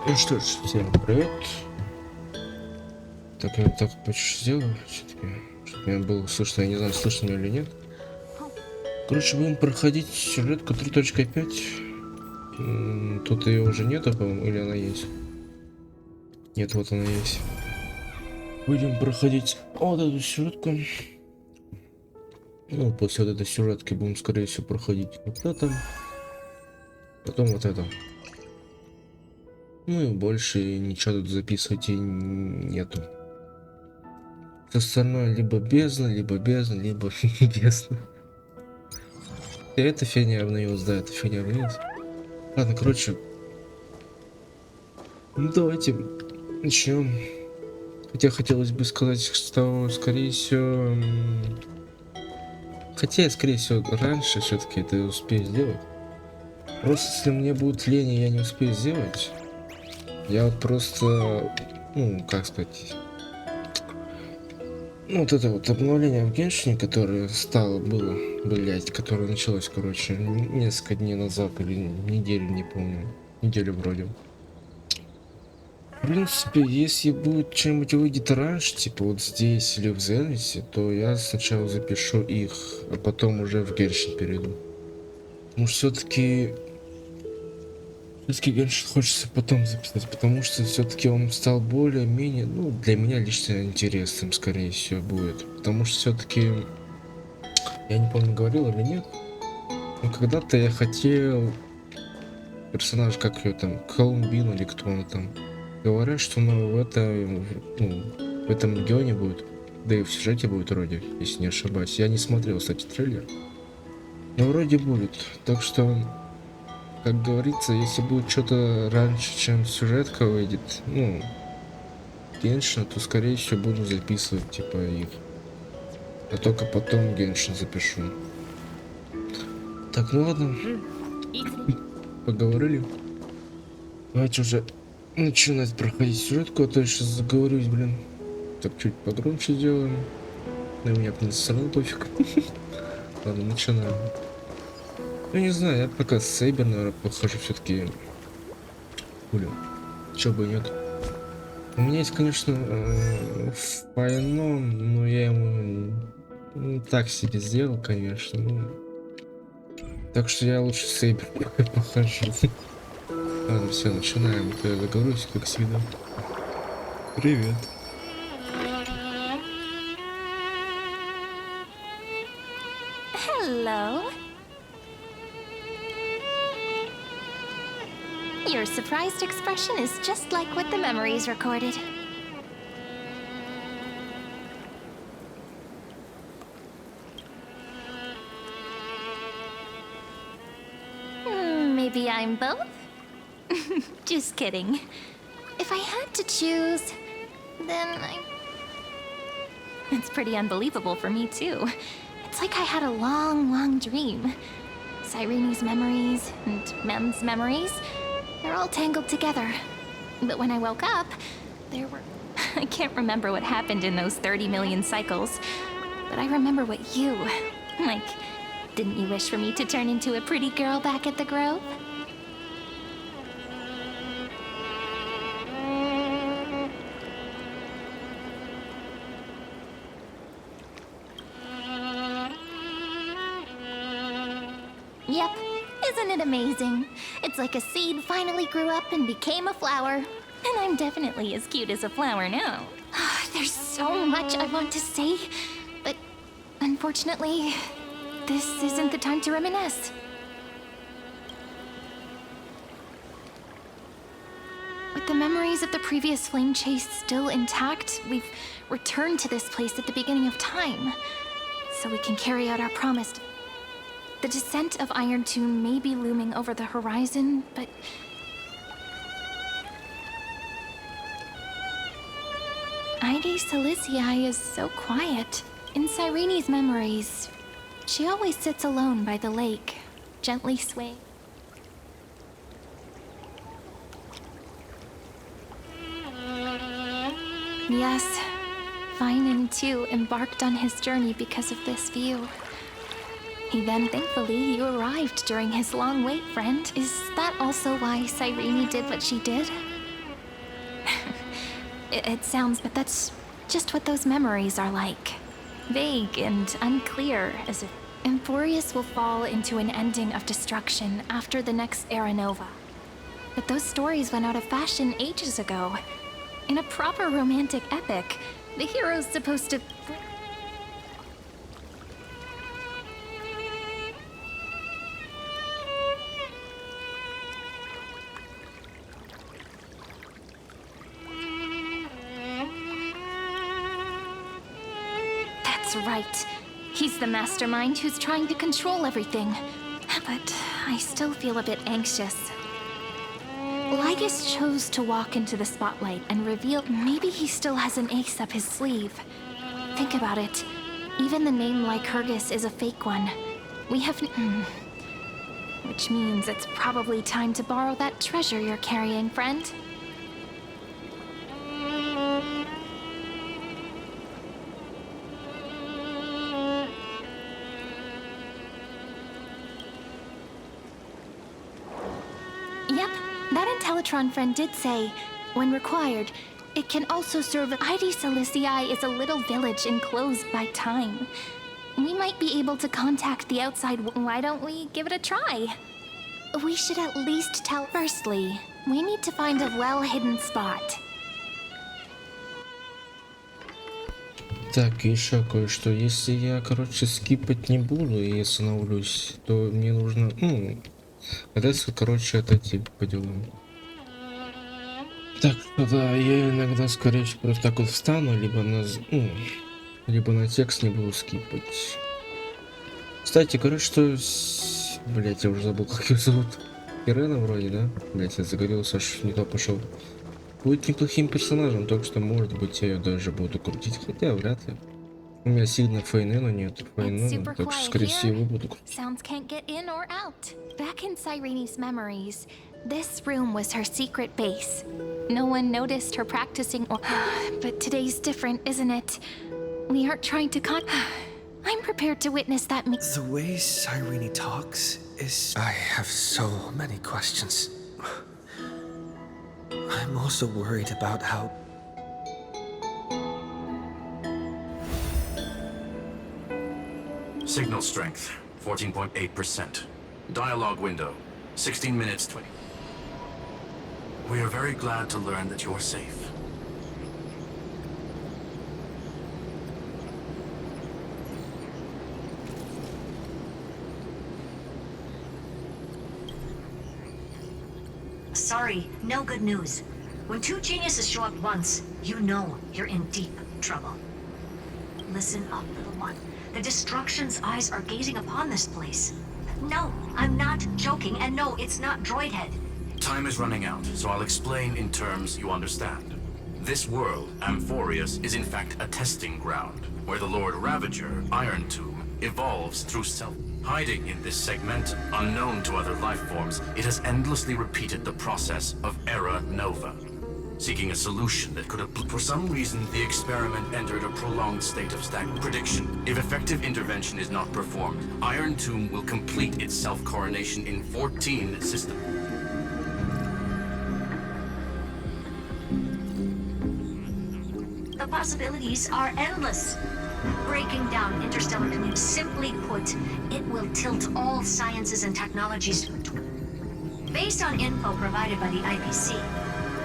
Ну что ж, всем привет. Так, я вот так почти сделаю, все-таки, чтобы меня было слышно, я не знаю, слышно меня или нет. Короче, будем проходить сюжетку 3.5. Тут ее уже нету, по-моему, или она есть? Нет, вот она есть. Будем проходить вот эту сюжетку. Ну, после вот этой сюжетки будем, скорее всего, проходить вот это. Потом вот это. Ну и больше ничего тут записывать и нету. Остальное либо бездна, либо бездна, либо бездна. И эта фигня обновилась, да, эта фигня обновилась. Ладно, короче, ну давайте начнем. Хотя хотелось бы сказать, что, скорее всего, хотя я, скорее всего, раньше все-таки это успею сделать. Просто если мне будет лень, и я не успею сделать, я вот просто, ну, как сказать, ну, вот это вот обновление в Геншине, которое было, блять, которое началось, короче, несколько дней назад или неделю, не помню, неделю вроде. В принципе, если будет что-нибудь выйдет раньше, типа вот здесь или в Зенвисе, то я сначала запишу их, а потом уже в Геншин перейду. Ну, все-таки Геншин хочется потом записать, потому что все-таки он стал более-менее, ну, для меня лично интересным, скорее всего, будет. Потому что все-таки, я не помню, говорил или нет, но когда-то я хотел персонаж, как ее там, Колумбину или кто он там. Говорят, что ну, в этом регионе будет, да и в сюжете будет вроде, если не ошибаюсь. Я не смотрел, кстати, трейлер. Но вроде будет. Так что, как говорится, если будет что-то раньше, чем сюжетка выйдет, ну, Геншин, то скорее всего буду записывать, типа, их. А только потом Геншин запишу. Так, ну ладно, поговорили. Давайте уже начинать проходить сюжетку, а то я сейчас заговорюсь, блин. Так, чуть погромче сделаем. На меня, в принципе, все равно пофиг. Ладно, начинаем. Ну, не знаю, я пока с Сейбер, наверное, похожу все-таки. Блин, чё бы и нет. У меня есть, конечно, Файном, но я ему так себе сделал, конечно. Ну, так что я лучше Сейбер похожу. Ладно, все, начинаем. Я договорюсь, как всегда. Привет. Hello. Your surprised expression is just like what the memories recorded. Maybe I'm both? Just kidding. If I had to choose, then It's pretty unbelievable for me, too. It's like I had a long, long dream. Cyrene's memories and Mem's memories, they're all tangled together. But when I woke up, there were... I can't remember what happened in those 30 million cycles, but I remember what you... Like, didn't you wish for me to turn into a pretty girl back at the Grove? Yep. Isn't it amazing? It's like a seed finally grew up and became a flower. And I'm definitely as cute as a flower now. There's so much I want to say, but unfortunately, this isn't the time to reminisce. With the memories of the previous flame chase still intact, we've returned to this place at the beginning of time, so we can carry out our promise. The descent of Iron Tomb may be looming over the horizon, but... Ide Silicii is so quiet. In Cyrene's memories, she always sits alone by the lake, gently swaying. Yes, Finan too embarked on his journey because of this view. Then, thankfully, you arrived during his long wait, friend. Is that also why Cyrene did what she did? It sounds, but that's just what those memories are like. Vague and unclear, as if Emphorius will fall into an ending of destruction after the next era nova. But those stories went out of fashion ages ago. In a proper romantic epic, the hero's supposed to... That's right. He's the mastermind who's trying to control everything. But I still feel a bit anxious. Lygus chose to walk into the spotlight and reveal maybe he still has an ace up his sleeve. Think about it. Even the name Lycurgus is a fake one. We have... Which means it's probably time to borrow that treasure you're carrying, friend. Yep. That Intellitron friend did say, when required, it can also serve... ID Silicii is a little village enclosed by time. We might be able to contact the outside... Why don't we give it a try? We should at least tell... Firstly, we need to find a well-hidden spot. Так, еще кое-что. Если я, короче, скипать не буду и остановлюсь, то мне нужно, придется, короче, отойти по делам. Так, что да, я иногда, скорее всего, просто так вот встану, либо на текст не буду скипать. Кстати, короче, что... Блять, я уже забыл, как ее зовут. Ирена вроде, да? Блять, я загорелся, аж не то пошел. Будет неплохим персонажем, так что, может быть, я ее даже буду крутить, хотя вряд ли. У меня сильно фейнена нет, так что, скорее всего, буду крутить. Sounds can't get in or out. Back in Cyrene's memories, this room was her secret base. No one noticed her practicing or... But today's different, isn't it? We aren't trying to I'm prepared to witness that The way Cyrene talks is... I have so many questions. I'm also worried about how... Signal strength, 14.8%. Dialogue window, 16 minutes 20. We are very glad to learn that you're safe. Sorry, no good news. When two geniuses show up once, you know you're in deep trouble. Listen up, little one. The Destruction's eyes are gazing upon this place. No, I'm not joking, and no, it's not Droidhead. Time is running out, so I'll explain in terms you understand. This world, Amphorius, is in fact a testing ground, where the Lord Ravager, Iron Tomb, evolves through self. Hiding in this segment, unknown to other life forms, it has endlessly repeated the process of Era Nova, seeking a solution that could have... For some reason, the experiment entered a prolonged state of stagnant prediction. If effective intervention is not performed, Iron Tomb will complete its self-coronation in 14 systems. The possibilities are endless. Breaking down interstellar communities, simply put, it will tilt all sciences and technologies. Based on info provided by the IPC,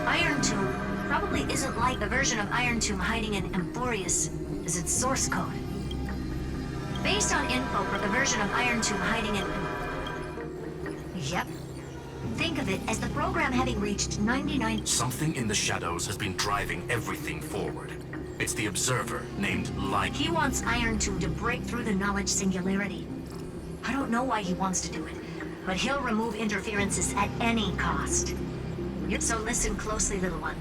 Iron Tomb probably isn't like the version of Iron Tomb hiding in Amphorius as its source code. Based on info for the version of Iron Tomb hiding in... Yep. Think of it as the program having reached 99... Something in the shadows has been driving everything forward. It's the Observer, named Lycurgus. He wants Iron Tomb to break through the knowledge singularity. I don't know why he wants to do it, but he'll remove interferences at any cost. So listen closely, little one.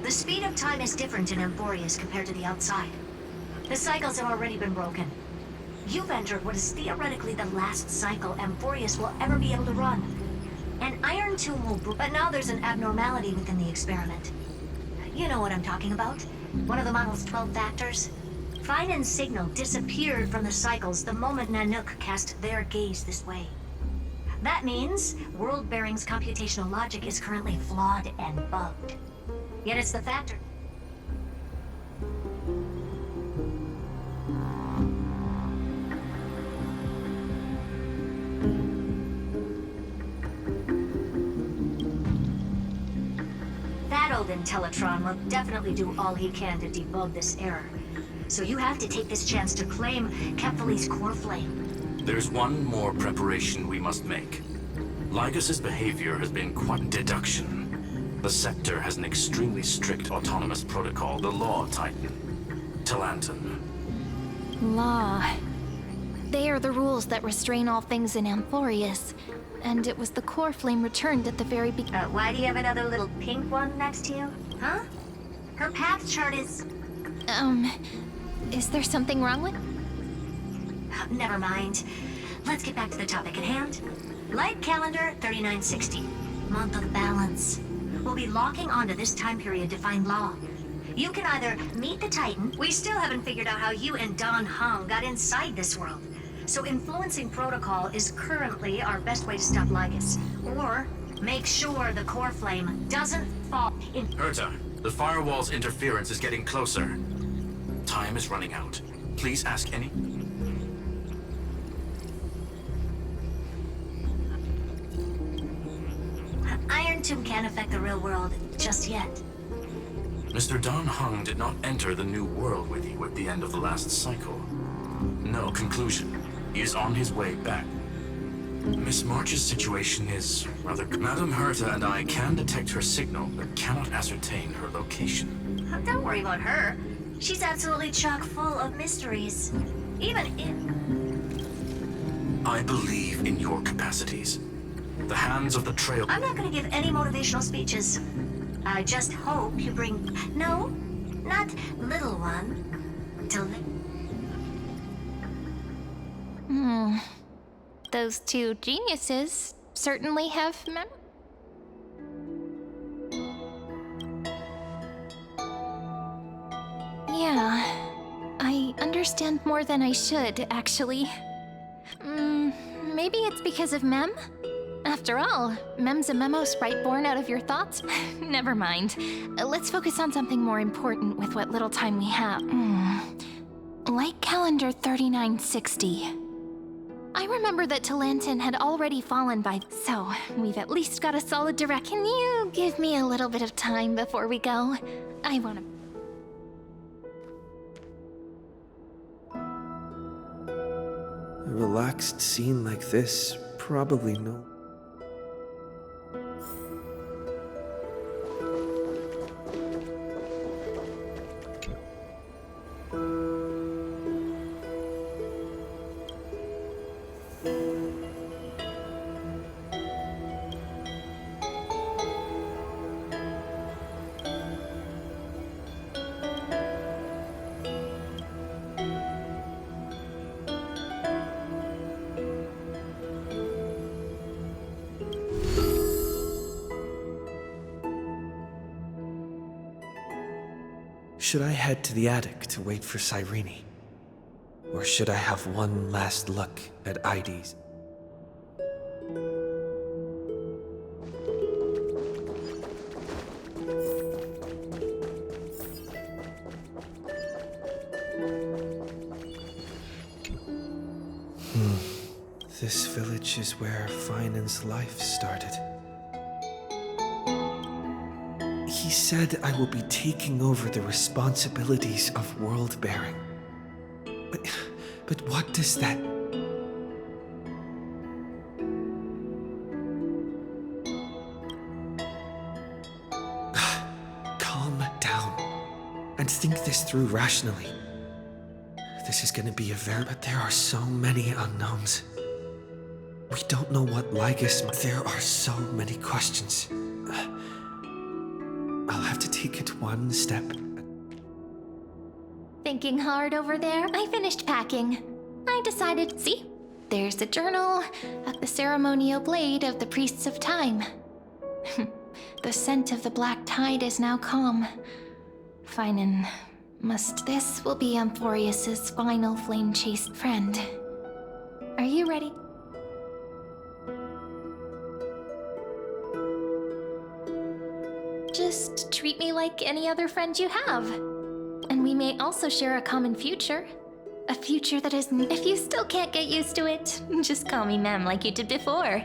The speed of time is different in Amphorius compared to the outside. The cycles have already been broken. You've entered what is theoretically the last cycle Amphorius will ever be able to run. An Iron Tomb will... But now there's an abnormality within the experiment. You know what I'm talking about. One of the model's 12 factors. Fine and Signal disappeared from the cycles the moment Nanook cast their gaze this way. That means World Bearing's computational logic is currently flawed and bugged. Yet it's the factor. Harold in Teletron will definitely do all he can to debug this error. So you have to take this chance to claim Kephal's core flame. There's one more preparation we must make. Lygas's behavior has been quite deduction. The Sector has an extremely strict autonomous protocol, the Law Titan. Talanton. Law. They are the rules that restrain all things in Amphorius. And it was the core flame returned at the very beginning. Why do you have another little pink one next to you? Huh? Her path chart is... Is there something wrong with... Never mind. Let's get back to the topic at hand. Light calendar 3960. Month of balance. We'll be locking onto this time period to find Law. You can either meet the Titan. We still haven't figured out how you and Don Hung got inside this world. So influencing protocol is currently our best way to stop Lygas. Or make sure the core flame doesn't fall in... Herta, the firewall's interference is getting closer. Time is running out. Please ask any... Iron Tomb can't affect the real world just yet. Mr. Don Hung did not enter the new world with you at the end of the last cycle. No conclusion. He is on his way back. Miss March's situation is rather... Madame Herta and I can detect her signal, but cannot ascertain her location. Don't worry about her. She's absolutely chock full of mysteries. Even in... I believe in your capacities. The hands of the trail... I'm not gonna give any motivational speeches. I just hope you bring... No, not little one. Those two geniuses certainly have Yeah, I understand more than I should, actually. Maybe it's because of Mem? After all, Mem's a memo sprite born out of your thoughts? Never mind. Let's focus on something more important with what little time we have. Light calendar 3960. I remember that Talanton had already fallen by... So, we've at least got a solid direct... Can you give me a little bit of time before we go? I wanna... A relaxed scene like this, probably no. Should I head to the attic to wait for Cyrene? Or should I have one last look at IDs? This village is where Finan's life started. He said I will be taking over the responsibilities of world-bearing. But what does that... Calm down and think this through rationally. This is gonna be a very... But there are so many unknowns. We don't know what Lygas... There are so many questions. I'll have to take it one step. Thinking hard over there? I finished packing. I decided... See? There's a journal at the ceremonial blade of the Priests of Time. The scent of the black tide is now calm. Finan... This will be Amphorius's final flame-chased friend. Are you ready? Just treat me like any other friend you have. And we may also share a common future. A future that is... If you still can't get used to it, just call me Mem like you did before.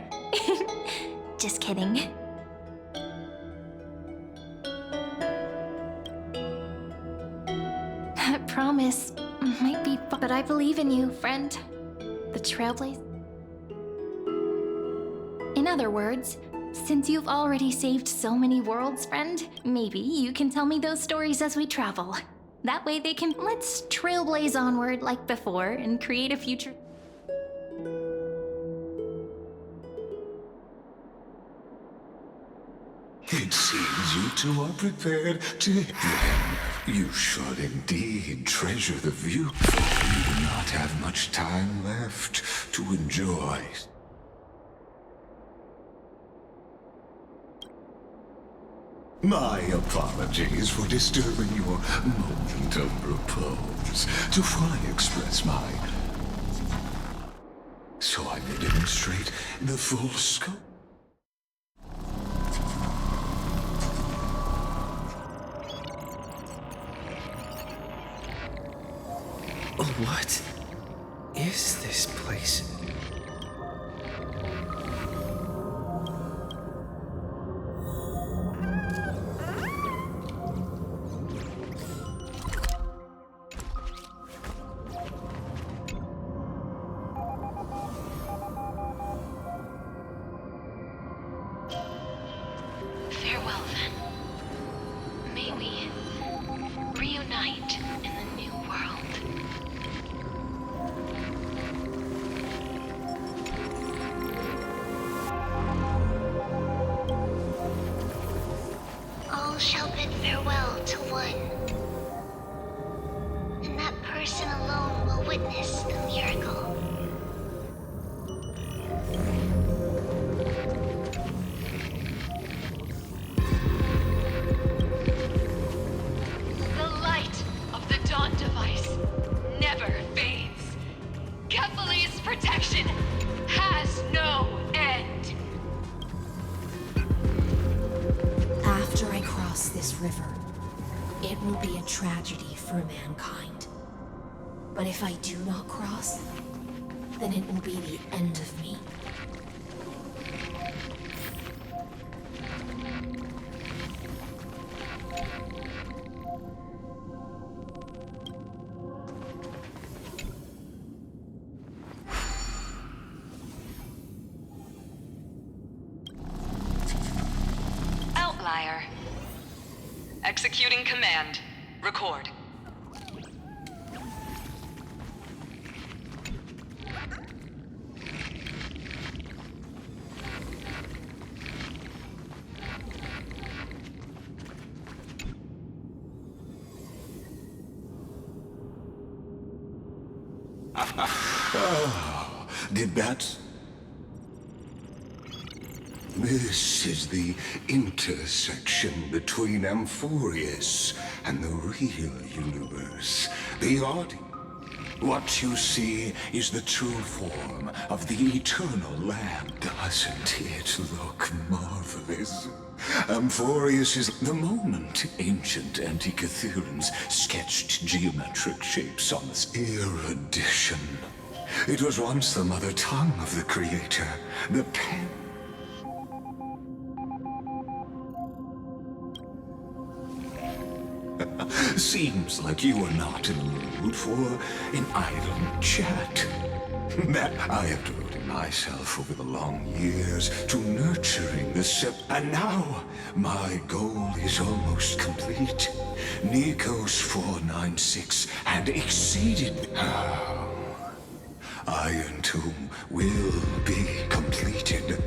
Just kidding. promise might be, but I believe in you, friend. The trailblazer. In other words, since you've already saved so many worlds, friend, maybe you can tell me those stories as we travel. That way they can... Let's trailblaze onward like before and create a future... It seems you two are prepared to... Then you should indeed treasure the view, for you do not have much time left to enjoy. My apologies for disturbing your moment of repose. To fully express my... So I may demonstrate the full scope. What is this place? Farewell, then. May we reunite in the new world. All shall bid farewell to one, and that person alone will witness the miracle. The light of the Dawn device never fades. Kephal's protection has no end. After I cross this river, it will be a tragedy for mankind. But if I do not cross, then it will be the end of me. Outlier. Executing command. Record. Did that... This is the intersection between Amphorius and the real universe. The odd... What you see is the true form of the eternal Lamb. Doesn't it look marvelous? Amphorius is the moment ancient Antikytherans sketched geometric shapes on this erudition. It was once the mother tongue of the Creator, the pen. Seems like you are not in the mood for an idle chat. That I have devoted myself over the long years to nurturing the and now my goal is almost complete. Nikos 496 had exceeded. Iron Tomb will be completed.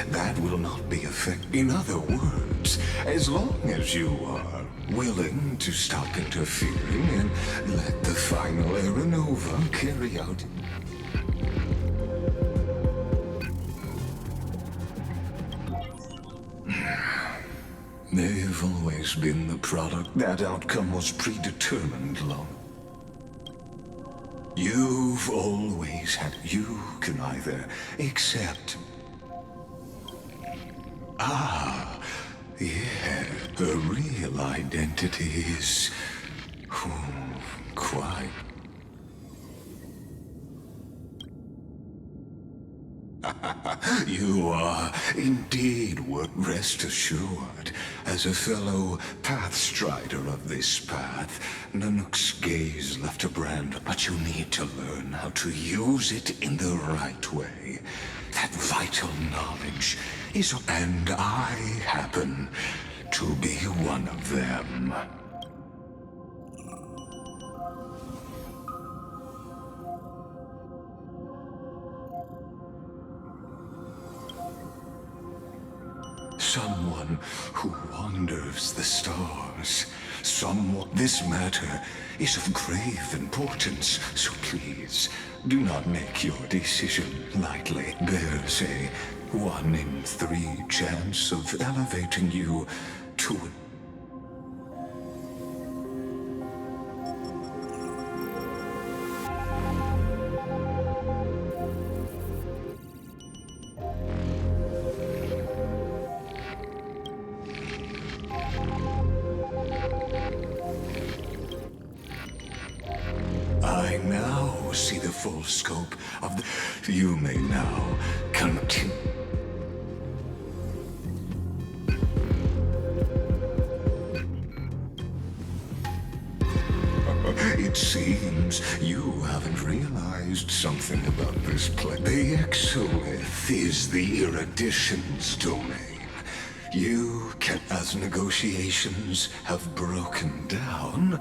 That will not be effective. In other words, as long as you are willing to stop interfering and let the final Aeronova carry out. They've always been the product. That outcome was predetermined long. You've always had... You can either accept... Yeah, the real identity is... quite... You are indeed, rest assured. As a fellow pathstrider of this path, Nanook's gaze left a brand, but you need to learn how to use it in the right way. That vital knowledge is, and I happen to be one of them. Someone who wanders the stars. Someone. This matter is of grave importance, so please do not make your decision lightly. There's a 1 in 3 chance of elevating you to I now see the full scope of the... You may now continue. It seems you haven't realized something about this place. The Exolith is the erudition's domain. You can... As negotiations have broken down,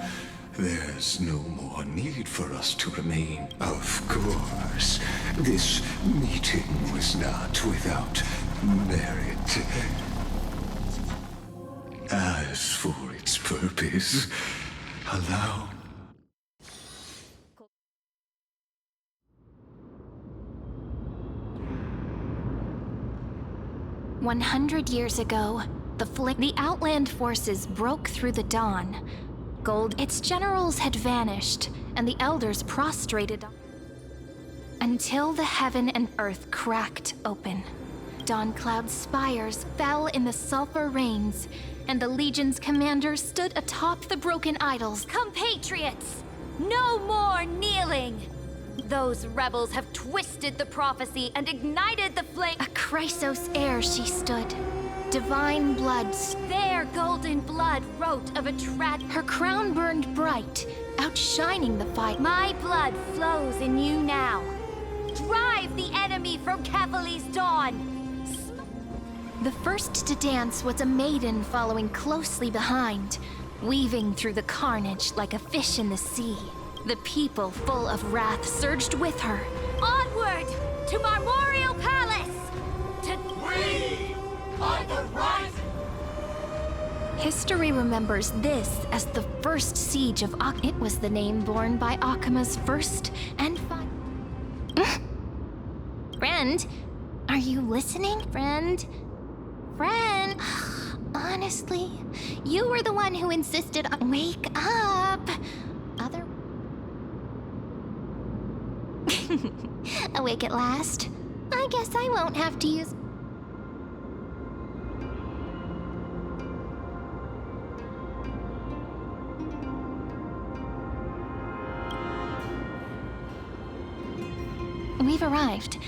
there's no more need for us to remain. Of course, this meeting was not without merit. As for its purpose, allow... 100 years ago, the Outland forces broke through the dawn. Its generals had vanished, and the elders prostrated until the heaven and earth cracked open. Dawn Cloud's spires fell in the sulfur rains, and the Legion's commander stood atop the broken idols. Compatriots! No more kneeling! Those rebels have twisted the prophecy and ignited the flame. A Chrysos heir she stood. Divine bloods. Their golden blood wrote of a Her crown burned bright, outshining the fire. My blood flows in you now. Drive the enemy from Kefali's dawn! The first to dance was a maiden following closely behind, weaving through the carnage like a fish in the sea. The people, full of wrath, surged with her. Onward! To Marmorial Palace! We are the rising! History remembers this as the first siege of It was the name borne by Akima's first and final. Friend? Are you listening, friend? Friend? Honestly, you were the one who insisted on... Wake up! Awake at last? I guess I won't have to use... We've arrived.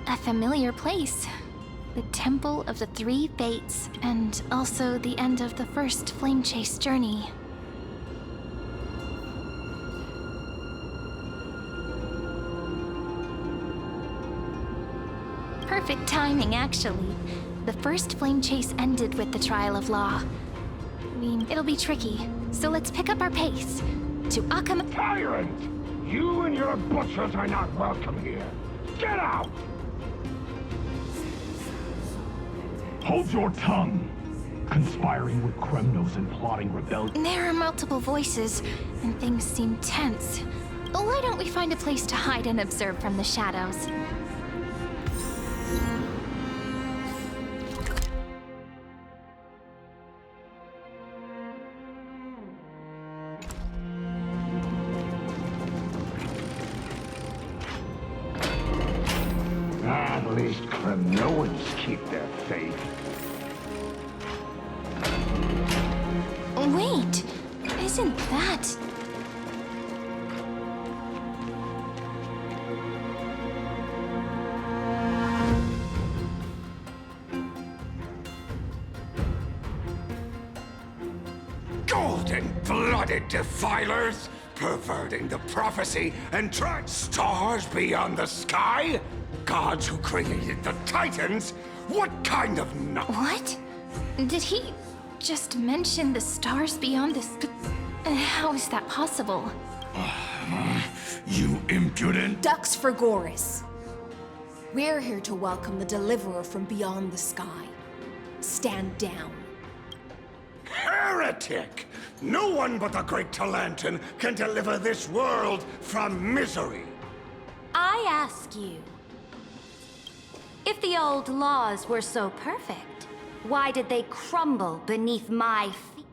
A familiar place. The Temple of the Three Fates, and also the end of the first Flame Chase journey. Perfect timing, actually. The first Flame Chase ended with the Trial of Law. I mean, it'll be tricky, so let's pick up our pace. To Akama... Tyrant! You and your butchers are not welcome here. Get out! Hold your tongue! Conspiring with Kremnos and plotting rebellion. There are multiple voices, and things seem tense. Why don't we find a place to hide and observe from the shadows? At least Kremnoans keep their faith. Wait! Isn't that... Golden-blooded defilers, perverting the prophecy and stars beyond the sky? Gods who created the Titans? What kind of What? Did he just mention the stars beyond this? How is that possible? You impudent! Ducks for Goris. We're here to welcome the deliverer from beyond the sky. Stand down. heretic? No one but the great Talantin can deliver this world from misery. I ask you, if the old laws were so perfect, why did they crumble beneath my feet?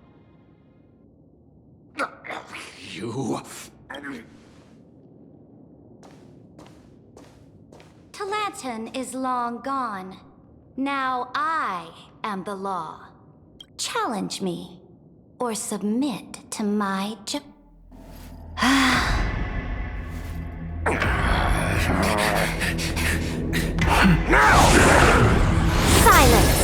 You... Talantin is long gone. Now I am the law. Challenge me, or submit to my Silence!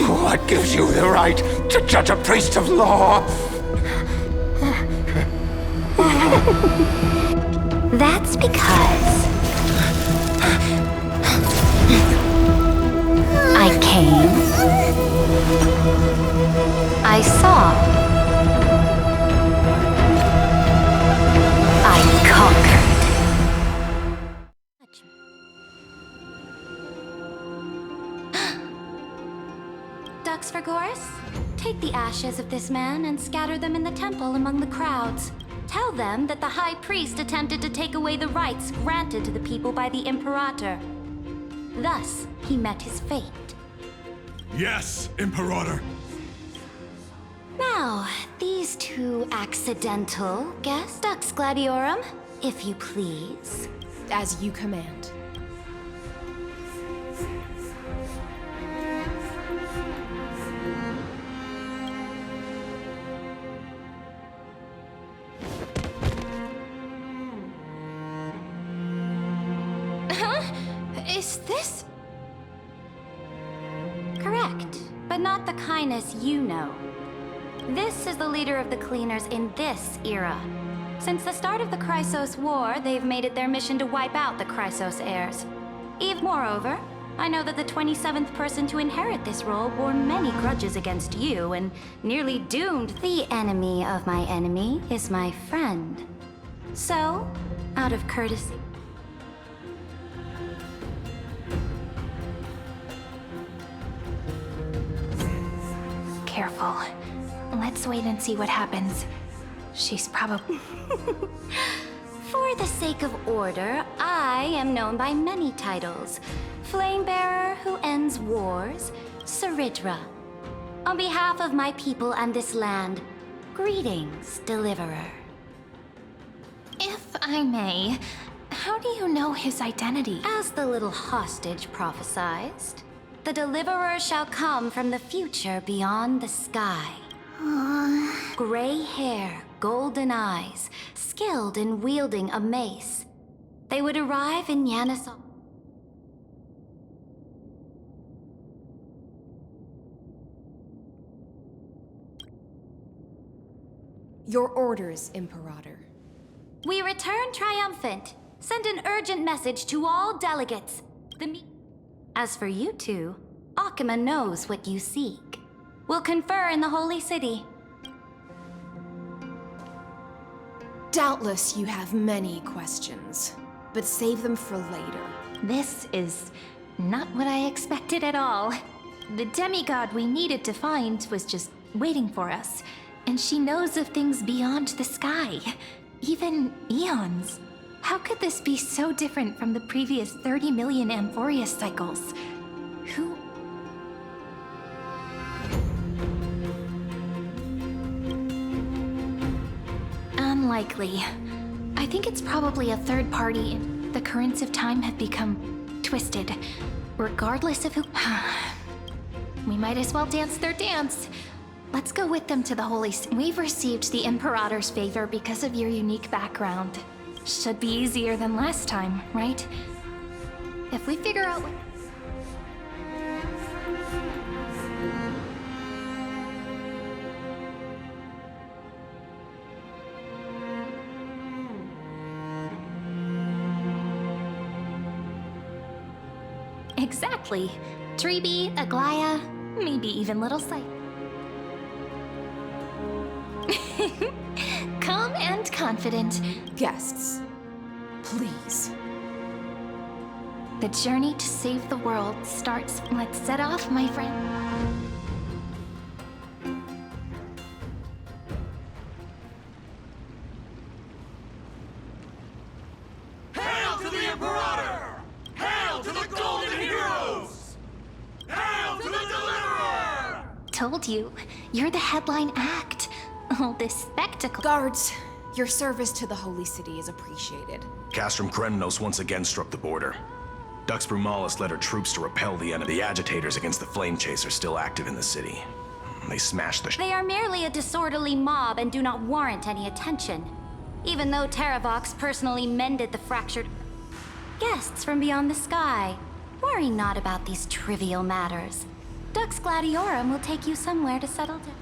What gives you the right to judge a priest of law? That's because I came, I saw, I conquered. Ducks for Goris? Take the ashes of this man and scatter them in the temple among the crowds. Tell them that the High Priest attempted to take away the rights granted to the people by the Imperator. Thus, he met his fate. Yes, Imperator. Now, these two accidental guests, Dux Gladiorum, if you please. As you command. Is this? Correct, but not the kindness you know. This is the leader of the Cleaners in this era. Since the start of the Chrysos War, they've made it their mission to wipe out the Chrysos heirs. Moreover, I know that the 27th person to inherit this role bore many grudges against you and nearly doomed the enemy of my enemy is my friend. So, out of courtesy, Careful. Let's wait and see what happens. She's probably... For the sake of order, I am known by many titles. Flamebearer who ends wars, Saridra. On behalf of my people and this land, greetings, Deliverer. If I may, how do you know his identity? As the little hostage prophesied, the Deliverer shall come from the future beyond the sky. Gray hair, golden eyes, skilled in wielding a mace. They would arrive in Yanisol. Your orders, Imperator. We return triumphant. Send an urgent message to all delegates. As for you two, Akima knows what you seek. We'll confer in the Holy City. Doubtless you have many questions, but save them for later. This is not what I expected at all. The demigod we needed to find was just waiting for us, and she knows of things beyond the sky, even eons. How could this be so different from the previous 30 million Amphorius cycles? Who... Unlikely. I think it's probably a third party. The currents of time have become twisted, regardless of who... We might as well dance their dance. Let's go with them to the Holy City. We've received the Imperator's favor because of your unique background. Should be easier than last time, right? If we figure out what... Exactly. Treeby, Aglaya, maybe even Little Sight. Calm and confident. Guests, please. The journey to save the world starts. Let's set off, my friend. Hail to the Imperator! Hail to the Golden Heroes! Hail to the Deliverer! Told you, you're the headline act. All this spectacle. Guards, your service to the Holy City is appreciated. Castrum Krenos once again struck the border. Dux Brumalis led her troops to repel the enemy. The agitators against the Flame Chase are still active in the city. They smashed the They are merely a disorderly mob and do not warrant any attention. Even though Terravox personally mended the fractured... Guests from beyond the sky, worry not about these trivial matters. Dux Gladiorum will take you somewhere to settle down.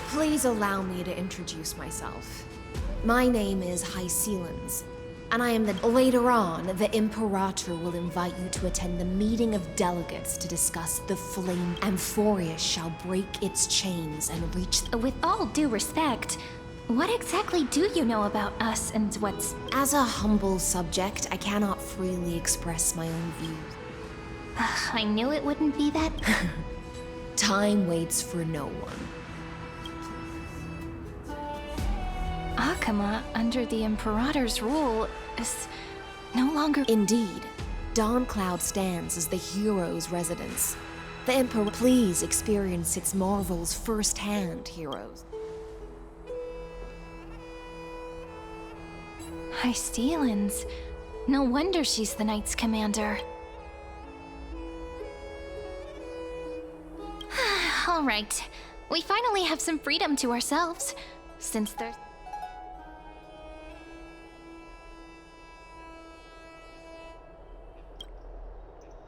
Please allow me to introduce myself. My name is Hycelans, and I am the... Later on, the Imperator will invite you to attend the meeting of delegates to discuss the flame. Amphorius shall break its chains and reach... With all due respect, what exactly do you know about us and what's... As a humble subject, I cannot freely express my own views. I knew it wouldn't be that... Time waits for no one. Akama, under the Imperator's rule, is no longer... Indeed. Dawncloud stands as the hero's residence. The Emperor, please experience its marvels firsthand, heroes. Hycelans. No wonder she's the Knight's commander. All right. We finally have some freedom to ourselves, since there's...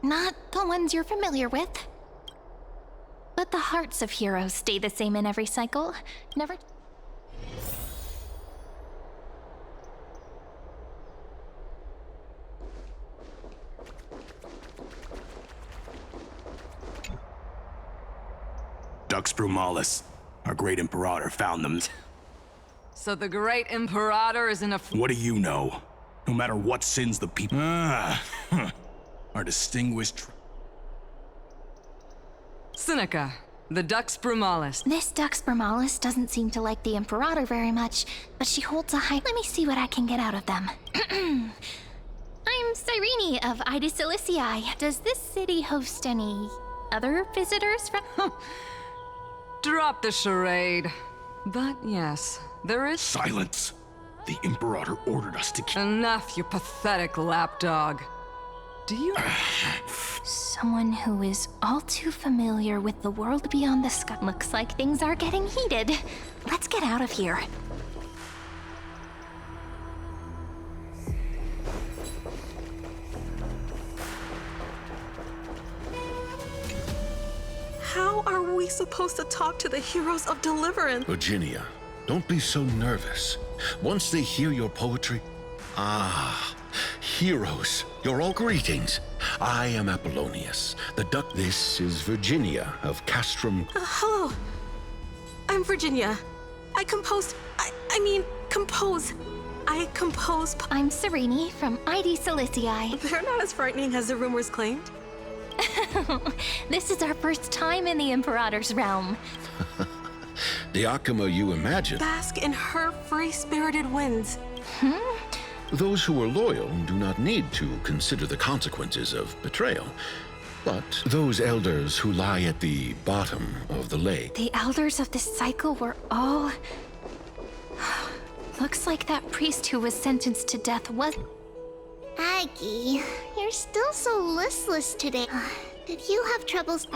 Not the ones you're familiar with. But the hearts of heroes stay the same in every cycle. Never... Dux Brumalis, our great Imperator, found them. So the great Imperator is in a... What do you know? No matter what sins the people... Our distinguished... Seneca, the Dux Brumalis. This Dux Brumalis doesn't seem to like the Imperator very much, but she holds a high... Let me see what I can get out of them. I'm Cyrene of Ida Silicii. Does this city host any other visitors from... Drop the charade. But yes, there is... Silence! The Imperator ordered us to keep... Enough, you pathetic lapdog. Do you... Someone who is all too familiar with the world beyond the sky. Looks like things are getting heated. Let's get out of here. How are we supposed to talk to the heroes of deliverance? Virginia, don't be so nervous. Once they hear your poetry... Ah, heroes, you're all greetings. I am Apollonius, the duck. This is Virginia of Castrum... Hello. I'm Virginia. I compose... I'm Cyrene from ID Silicii. They're not as frightening as the rumors claimed. This is our first time in the Imperator's realm. The Akama you imagine... Bask in her free-spirited winds. Those who are loyal do not need to consider the consequences of betrayal. But those elders who lie at the bottom of the lake... The elders of this cycle were all... Looks like that priest who was sentenced to death was... Aggie, you're still so listless today. Did you have troubles?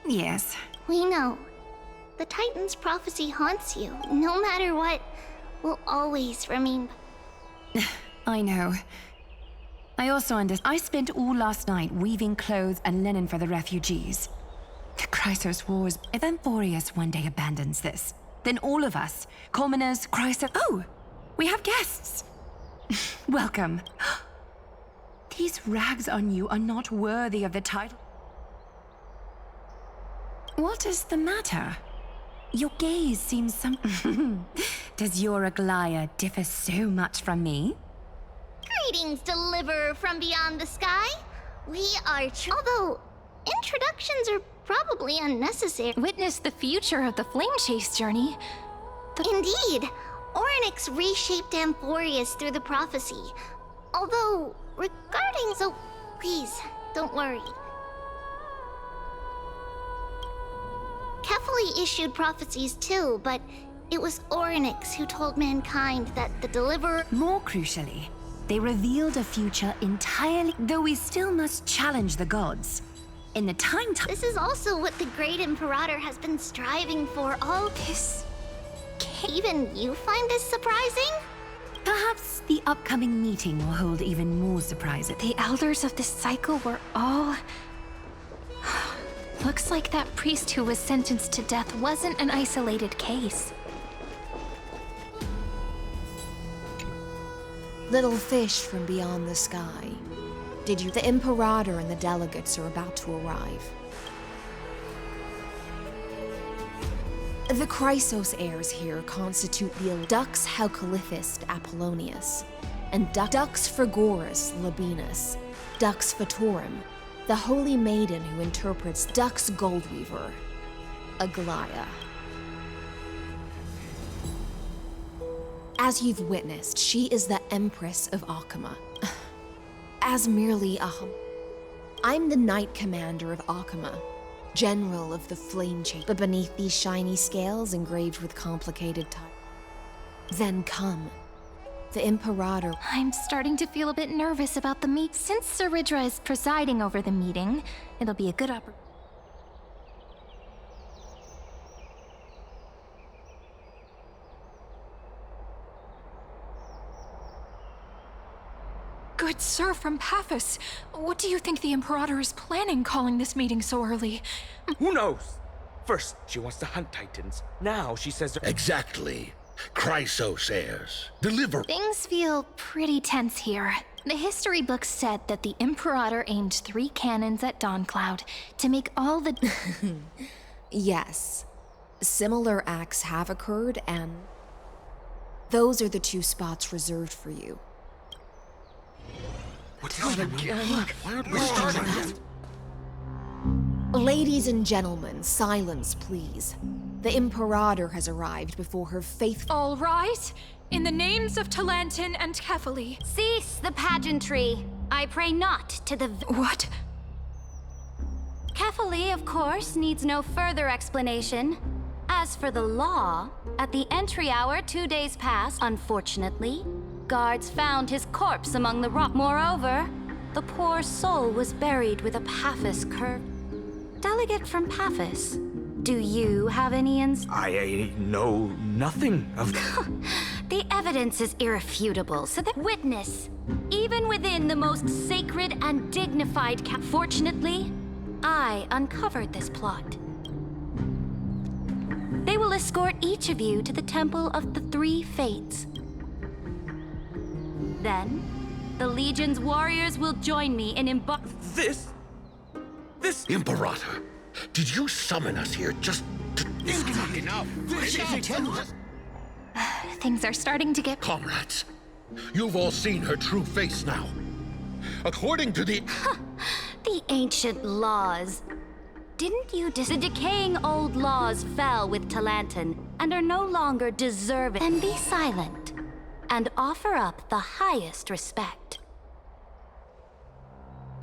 Yes. We know. The Titan's prophecy haunts you. No matter what, will always remain... I know. I also understand. I spent all last night weaving clothes and linen for the refugees. The Chrysos Wars. If Amphorius one day abandons this, then all of us, commoners, Chrysos. Oh, we have guests. Welcome. These rags on you are not worthy of the title. What is the matter? Your gaze seems some. Does your Aglaya differ so much from me? Greetings, deliverer from beyond the sky. We are although introductions are probably unnecessary. Witness the future of the flame chase journey. Indeed, Orynyx reshaped Amphorius through the prophecy. Although, regarding so, please, don't worry. Kefali issued prophecies too, but it was Orynyx who told mankind that the deliverer... More crucially, they revealed a future entirely... Though we still must challenge the gods. In the time... This is also what the great Imperator has been striving for all this... Even you find this surprising? Perhaps the upcoming meeting will hold even more surprises. The elders of this cycle were all... Looks like that priest who was sentenced to death wasn't an isolated case. Little fish from beyond the sky. Did you... The Imperator and the delegates are about to arrive. The Chrysos heirs here constitute the Dux Halcolithist Apollonius, and Dux Frigoris Labienus, Dux Fatorum, the holy maiden who interprets Dux Goldweaver, Aglaya. As you've witnessed, she is the Empress of Akama. As merely a I'm the Knight Commander of Akama, General of the Flame Chase. But beneath these shiny scales engraved with complicated types. Then come, the Imperator. I'm starting to feel a bit nervous about the meet. Since Saridra is presiding over the meeting, it'll be a good opportunity. Good sir from Paphos, what do you think the Imperator is planning calling this meeting so early? Who knows? First, she wants to hunt Titans. Now she says... Exactly. Chrysos heirs. Deliver... Things feel pretty tense here. The history books said that the Imperator aimed 3 cannons at Dawncloud to make all the... Yes. Similar acts have occurred, and... those are the 2 spots reserved for you. Ladies and gentlemen, silence, please. The Imperator has arrived before her faithful... All right. In the names of Talantin and Kefali. Cease the pageantry. I pray not to the... What? Kefali, of course, needs no further explanation. As for the law, at the entry hour 2 days past, unfortunately, guards found his corpse among the rock. Moreover, the poor soul was buried with a Paphos curve. Delegate from Paphos, do you have any I know nothing of... The evidence is irrefutable, so that witness, even within the most sacred and dignified Fortunately, I uncovered this plot. They will escort each of you to the Temple of the 3 Fates. Then, the Legion's warriors will join me in This? Imperator, did you summon us here just to... Enough! Things are starting to get... Comrades, you've all seen her true face now. According to the... The ancient laws. Didn't you The decaying old laws fell with Talantin and are no longer deserving. Then be silent and offer up the highest respect.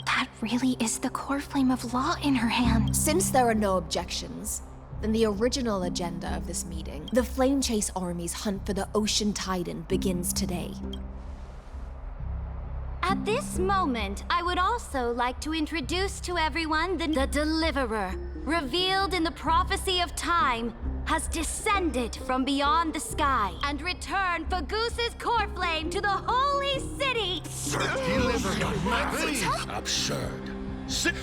That really is the core flame of law in her hand. Since there are no objections, then the original agenda of this meeting, the Flame Chase Army's hunt for the Ocean Titan, begins today. At this moment, I would also like to introduce to everyone the Deliverer, revealed in the prophecy of time, has descended from beyond the sky and returned for Goose's core flame to the holy city. Deliver Nothing absurd.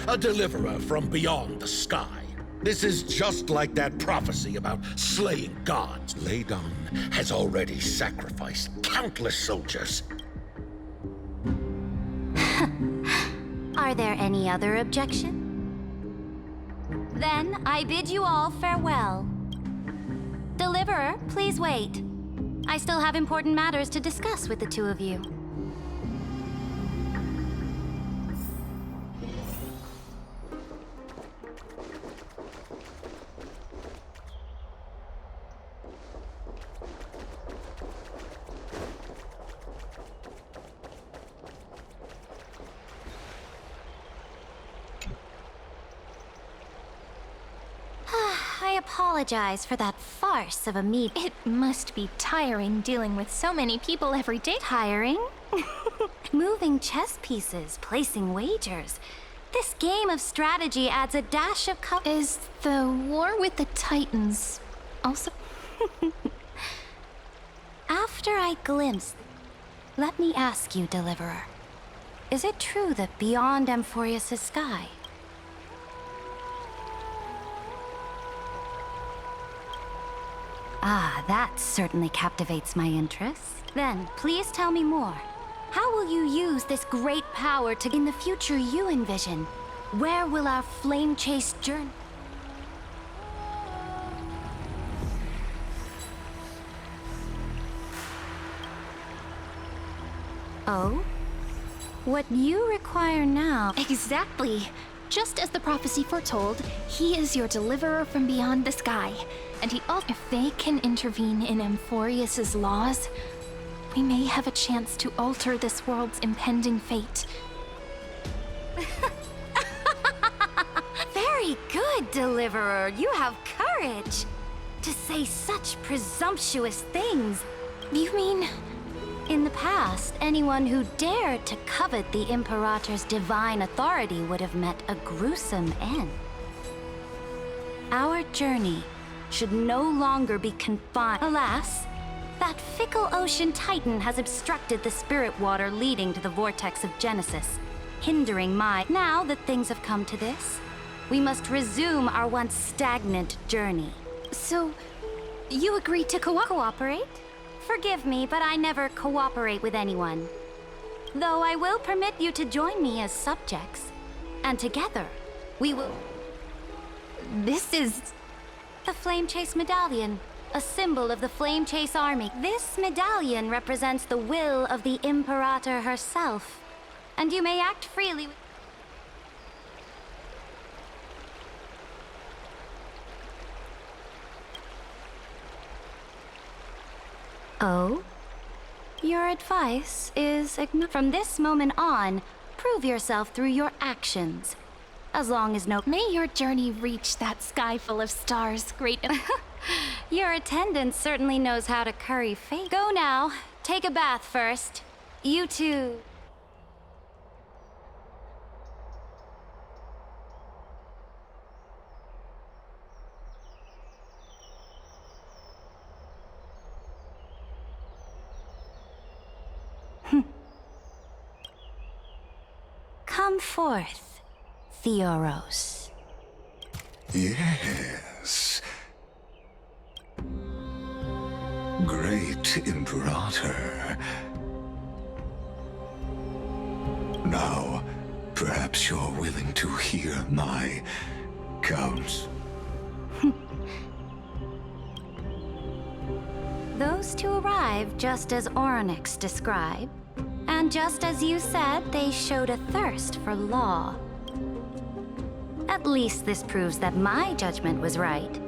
A deliverer from beyond the sky. This is just like that prophecy about slaying gods. Ladon has already sacrificed countless soldiers. Are there any other objections? Then I bid you all farewell. Deliverer, please wait. I still have important matters to discuss with the two of you. I apologize for that farce of a meet. It must be tiring dealing with so many people every day. Tiring? Moving chess pieces, placing wagers. This game of strategy adds a dash of Is the war with the Titans also? After I glimpsed... Let me ask you, Deliverer. Is it true that beyond Amphorius' sky... Ah, that certainly captivates my interest. Then, please tell me more. How will you use this great power to in the future you envision? Where will our flame-chased journey... Oh? What you require now... Exactly. Just as the prophecy foretold, he is your deliverer from beyond the sky. And he also... If they can intervene in Amphorius' laws, we may have a chance to alter this world's impending fate. Very good, Deliverer. You have courage. To say such presumptuous things. You mean... In the past, anyone who dared to covet the Imperator's divine authority would have met a gruesome end. Our journey should no longer be confined. Alas, that fickle ocean titan has obstructed the spirit water leading to the vortex of Genesis, hindering my... Now that things have come to this, we must resume our once stagnant journey. So, you agreed to cooperate? Forgive me, but I never cooperate with anyone. Though I will permit you to join me as subjects. And together, we will... This is... The Flame Chase Medallion, a symbol of the Flame Chase Army. This medallion represents the will of the Imperator herself. And you may act freely... Oh? Your advice is ignored. From this moment on, prove yourself through your actions. As long as no... May your journey reach that sky full of stars, great... Your attendant certainly knows how to curry favor. Go now. Take a bath first. You too. Come forth, Theoros. Yes. Great Imperator. Now, perhaps you're willing to hear my counsel. Those two arrived just as Oryx described. And just as you said, they showed a thirst for law. At least this proves that my judgment was right.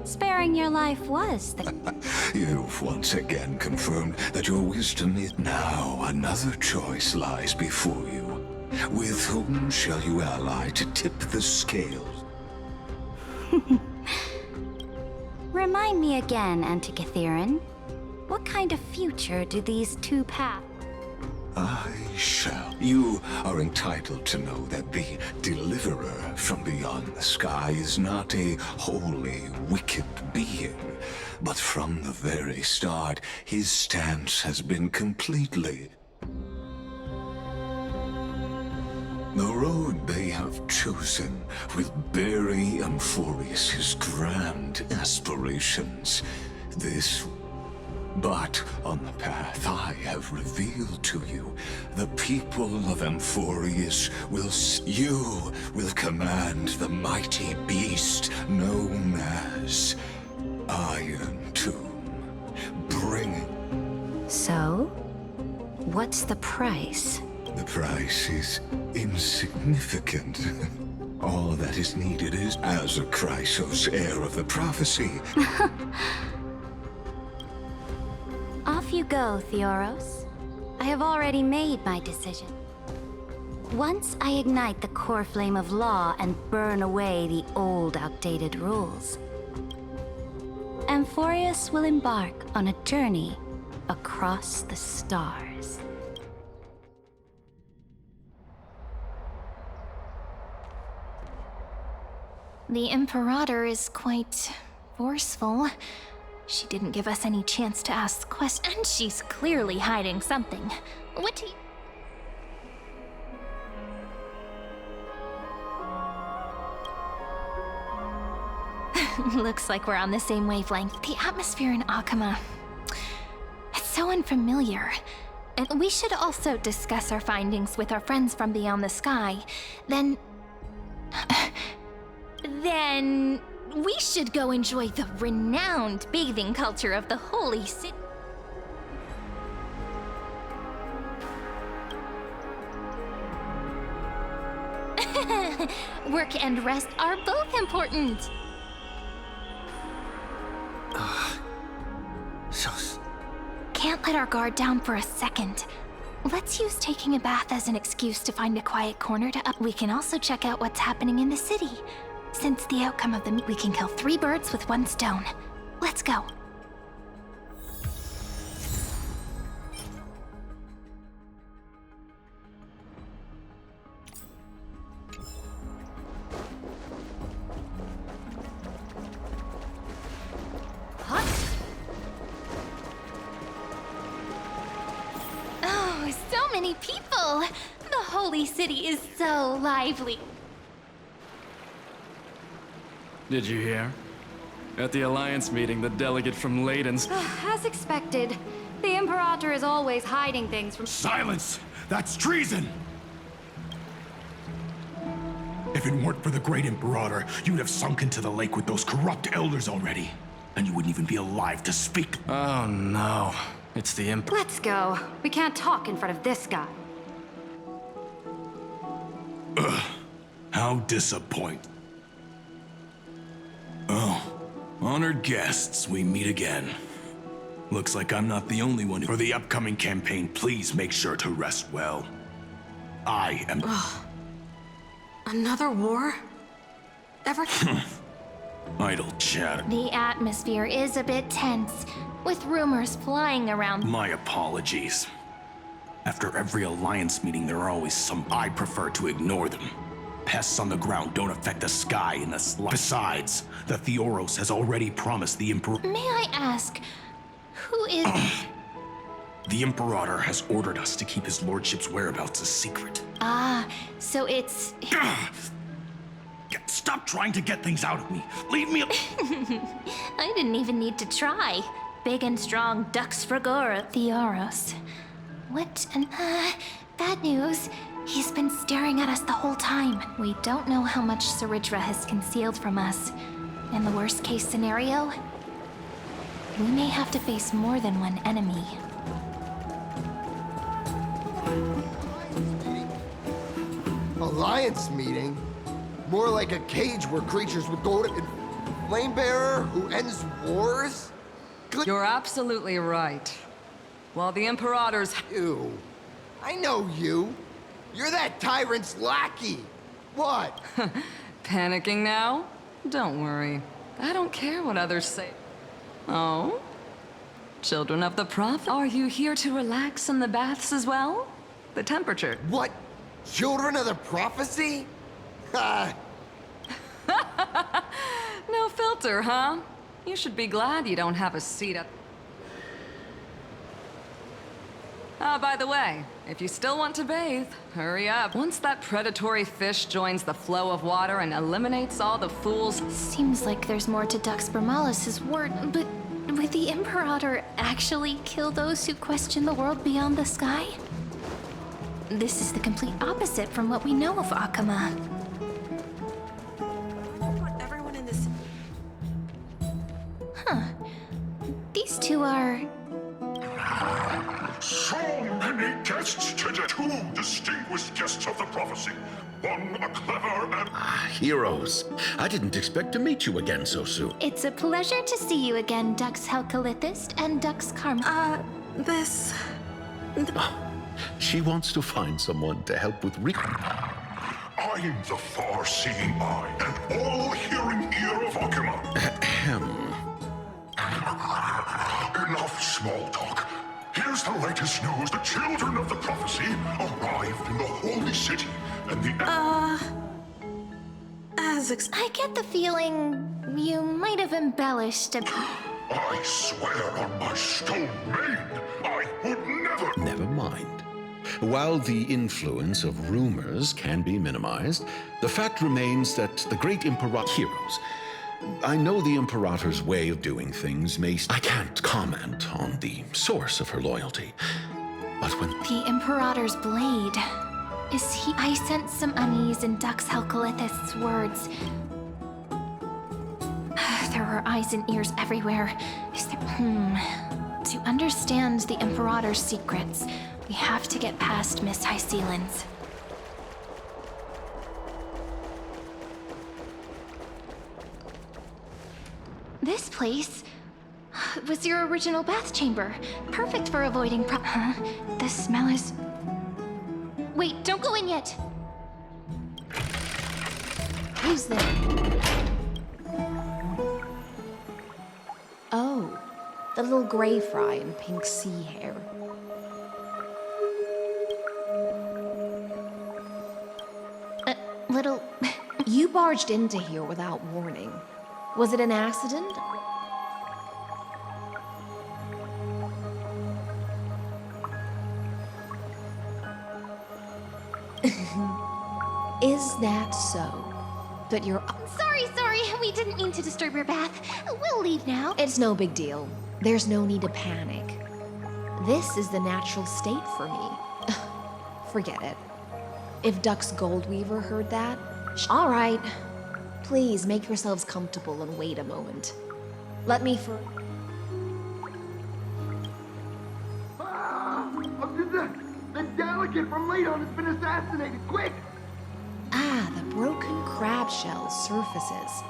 Sparing your life was the... You've once again confirmed that your wisdom is... Now another choice lies before you. With whom shall you ally to tip the scales? Remind me again, Antikytheron. What kind of future do these two paths... I shall. You are entitled to know that the Deliverer from beyond the sky is not a wholly wicked being, but from the very start, his stance has been completely... The road they have chosen will bury Amphorius' grand aspirations. But on the path I have revealed to you, the people of Amphorius you will command the mighty beast known as Iron Tomb. Bring it. So, what's the price? The price is insignificant. All that is needed is, as a Chrysos, heir of the prophecy. Off you go, Theoros. I have already made my decision. Once I ignite the core flame of law and burn away the old, outdated rules, Amphorius will embark on a journey across the stars. The Imperator is quite forceful. She didn't give us any chance to ask questions, and she's clearly hiding something. What do you... Looks like we're on the same wavelength. The atmosphere in Akama, it's so unfamiliar. And we should also discuss our findings with our friends from beyond the sky. Then we should go enjoy the renowned bathing culture of the holy city. Work and rest are both important. Can't let our guard down for a second. Let's use taking a bath as an excuse to find a quiet corner to up. We can also check out what's happening in the city. Since the outcome of the we can kill 3 birds with 1 stone. Let's go. Oh, so many people! The holy city is so lively. Did you hear? At the Alliance meeting, the delegate from Leiden's... As expected, the Imperator is always hiding things from... Silence! That's treason! If it weren't for the great Imperator, you'd have sunk into the lake with those corrupt elders already. And you wouldn't even be alive to speak. Oh no, it's the Imperator. Let's go. We can't talk in front of this guy. Ugh, how disappointing. Oh, honored guests, we meet again. Looks like I'm not the only one. For the upcoming campaign, please make sure to rest well. I am... Another war? Ever? Idle chat. The atmosphere is a bit tense, with rumors flying around. My apologies. After every Alliance meeting, there are always some... I prefer to ignore them. Pests on the ground don't affect the sky in the slightest. Besides, the Theoros has already promised the Emperor... May I ask, who is... The Imperator has ordered us to keep his lordship's whereabouts a secret. Ah, so it's... Stop trying to get things out of me. Leave me... I didn't even need to try. Big and strong ducks for gore, Theoros. What an... bad news. He's been staring at us the whole time. We don't know how much Saridra has concealed from us. In the worst case scenario, we may have to face more than one enemy. Alliance meeting? More like a cage where creatures with golden... Flamebearer who ends wars? You're absolutely right. While the Imperator's... You. I know you. You're that tyrant's lackey. What? Panicking now? Don't worry. I don't care what others say. Oh? Children of the Prophet, are you here to relax in the baths as well? The temperature. What? Children of the Prophecy? No filter, huh? You should be glad you don't have a seat at... By the way, If you still want to bathe, hurry up. Once that predatory fish joins the flow of water and eliminates all the fools... Seems like there's more to Dux Bermalis' word, but would the Imperator actually kill those who question the world beyond the sky? This is the complete opposite from what we know of Akama. Everyone in this... Huh. These two are... So many guests today. Two distinguished guests of the prophecy. One a clever and... Heroes. I didn't expect to meet you again so soon. It's a pleasure to see you again, Dux Helcalithist and Dux Karma. This... She wants to find someone to help with I'm the far-seeing eye and all-hearing ear of Akama. Enough small talk. Here's the latest news. The children of the prophecy arrived in the holy city, and the... I get the feeling you might have embellished a... I swear on my stone maid, I would never... Never mind. While the influence of rumors can be minimized, the fact remains that the great Imperator... Heroes. I know the Imperator's way of doing things may... I can't comment on the source of her loyalty, but when... The Imperator's blade. Is he... I sense some unease in Dux Helcalithist's words. There are eyes and ears everywhere. Is there... To understand the Imperator's secrets, we have to get past Miss Hysealand's. This place was your original bath chamber. Perfect for avoiding The smell is... Wait, don't go in yet! Who's there? Oh, the little gray fry in pink sea hair. Little... You barged into here without warning. Was it an accident? Is that so? But you're... Sorry, we didn't mean to disturb your bath. We'll leave now. It's no big deal. There's no need to panic. This is the natural state for me. Forget it. If Dux Goldweaver heard that... All right. Please make yourselves comfortable and wait a moment. Let me for... The delegate from Ladon has been assassinated! Quick! Ah, the broken crab shell surfaces.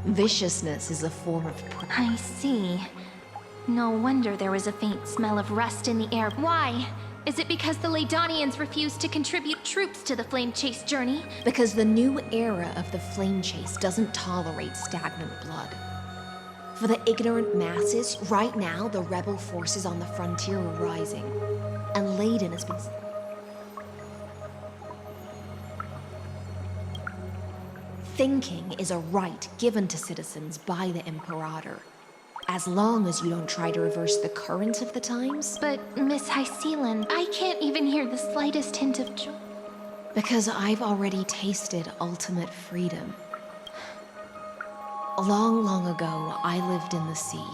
Viciousness is a form of... I see. No wonder there was a faint smell of rust in the air. Why? Is it because the Ladonians refused to contribute troops to the Flame Chase journey? Because the new era of the Flame Chase doesn't tolerate stagnant blood. For the ignorant masses, right now the rebel forces on the frontier are rising. And Ladon has been... Thinking is a right given to citizens by the Imperator. As long as you don't try to reverse the current of the times. But, Miss Hysealand, I can't even hear the slightest hint of joy. Because I've already tasted ultimate freedom. Long, long ago, I lived in the sea.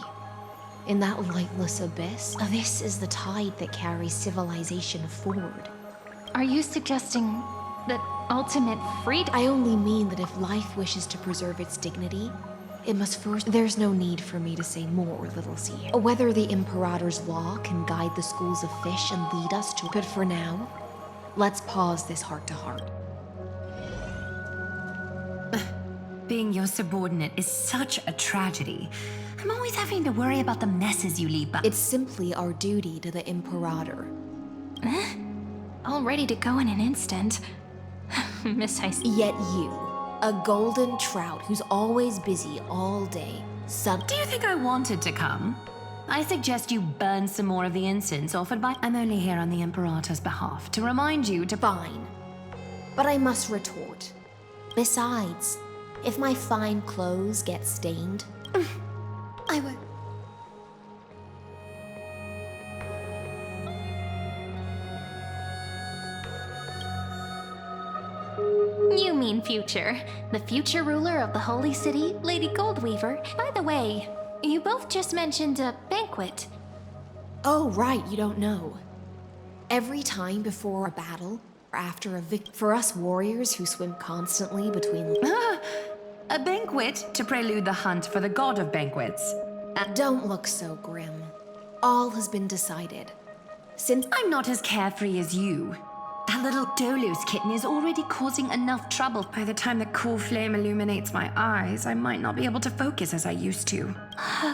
In that lightless abyss. This is the tide that carries civilization forward. Are you suggesting that ultimate freedom? I only mean that if life wishes to preserve its dignity, it must first... There's no need for me to say more, Little Sea. Whether the Imperator's law can guide the schools of fish and lead us to... But for now, let's pause this heart-to-heart. Being your subordinate is such a tragedy. I'm always having to worry about the messes you leave behind. It's simply our duty to the Imperator. All ready to go in an instant. Miss Hysealand. Yet you, a golden trout who's always busy all day, Do you think I wanted to come? I suggest you burn some more of the incense offered by... I'm only here on the Imperator's behalf to remind you to... Fine. But I must retort. Besides, If my fine clothes get stained, I would. You mean future. The future ruler of the Holy City, Lady Goldweaver. By the way, you both just mentioned a banquet. Oh, right, you don't know. Every time before a battle, or after a for us warriors who swim constantly between... A banquet to prelude the hunt for the god of banquets. Don't look so grim. All has been decided. Since I'm not as carefree as you. That little Dolo's kitten is already causing enough trouble. By the time the cool flame illuminates my eyes, I might not be able to focus as I used to.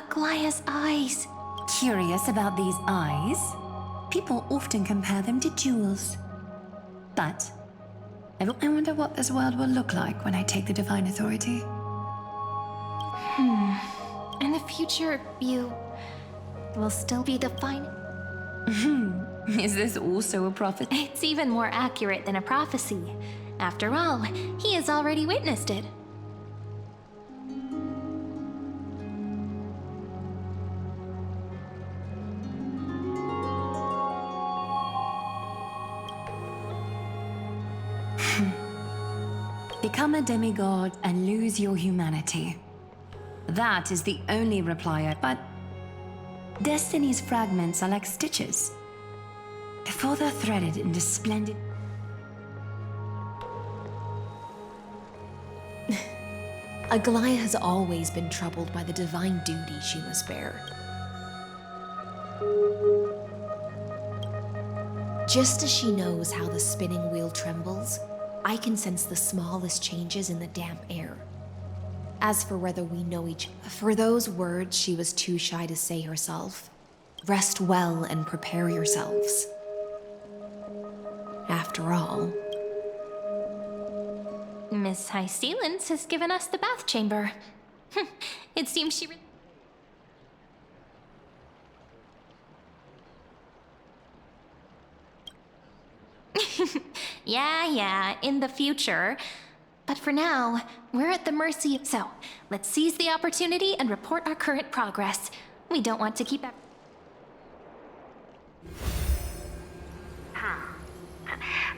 Glaya's eyes. Curious about these eyes? People often compare them to jewels. But I wonder what this world will look like when I take the divine authority. In the future, you will still be the fine. Is this also a prophet? It's even more accurate than a prophecy. After all, he has already witnessed it. Become a demigod and lose your humanity. That is the only reply but Destiny's fragments are like stitches. Before they're threaded into splendid... Aglaya has always been troubled by the divine duty she must bear. Just as she knows how the spinning wheel trembles, I can sense the smallest changes in the damp air. As for whether we know each other, for those words she was too shy to say herself. Rest well and prepare yourselves. After all, Miss High Sealance has given us the bath chamber. It seems she... Yeah, in the future. But for now, we're at the mercy of... So, let's seize the opportunity and report our current progress. We don't want to keep...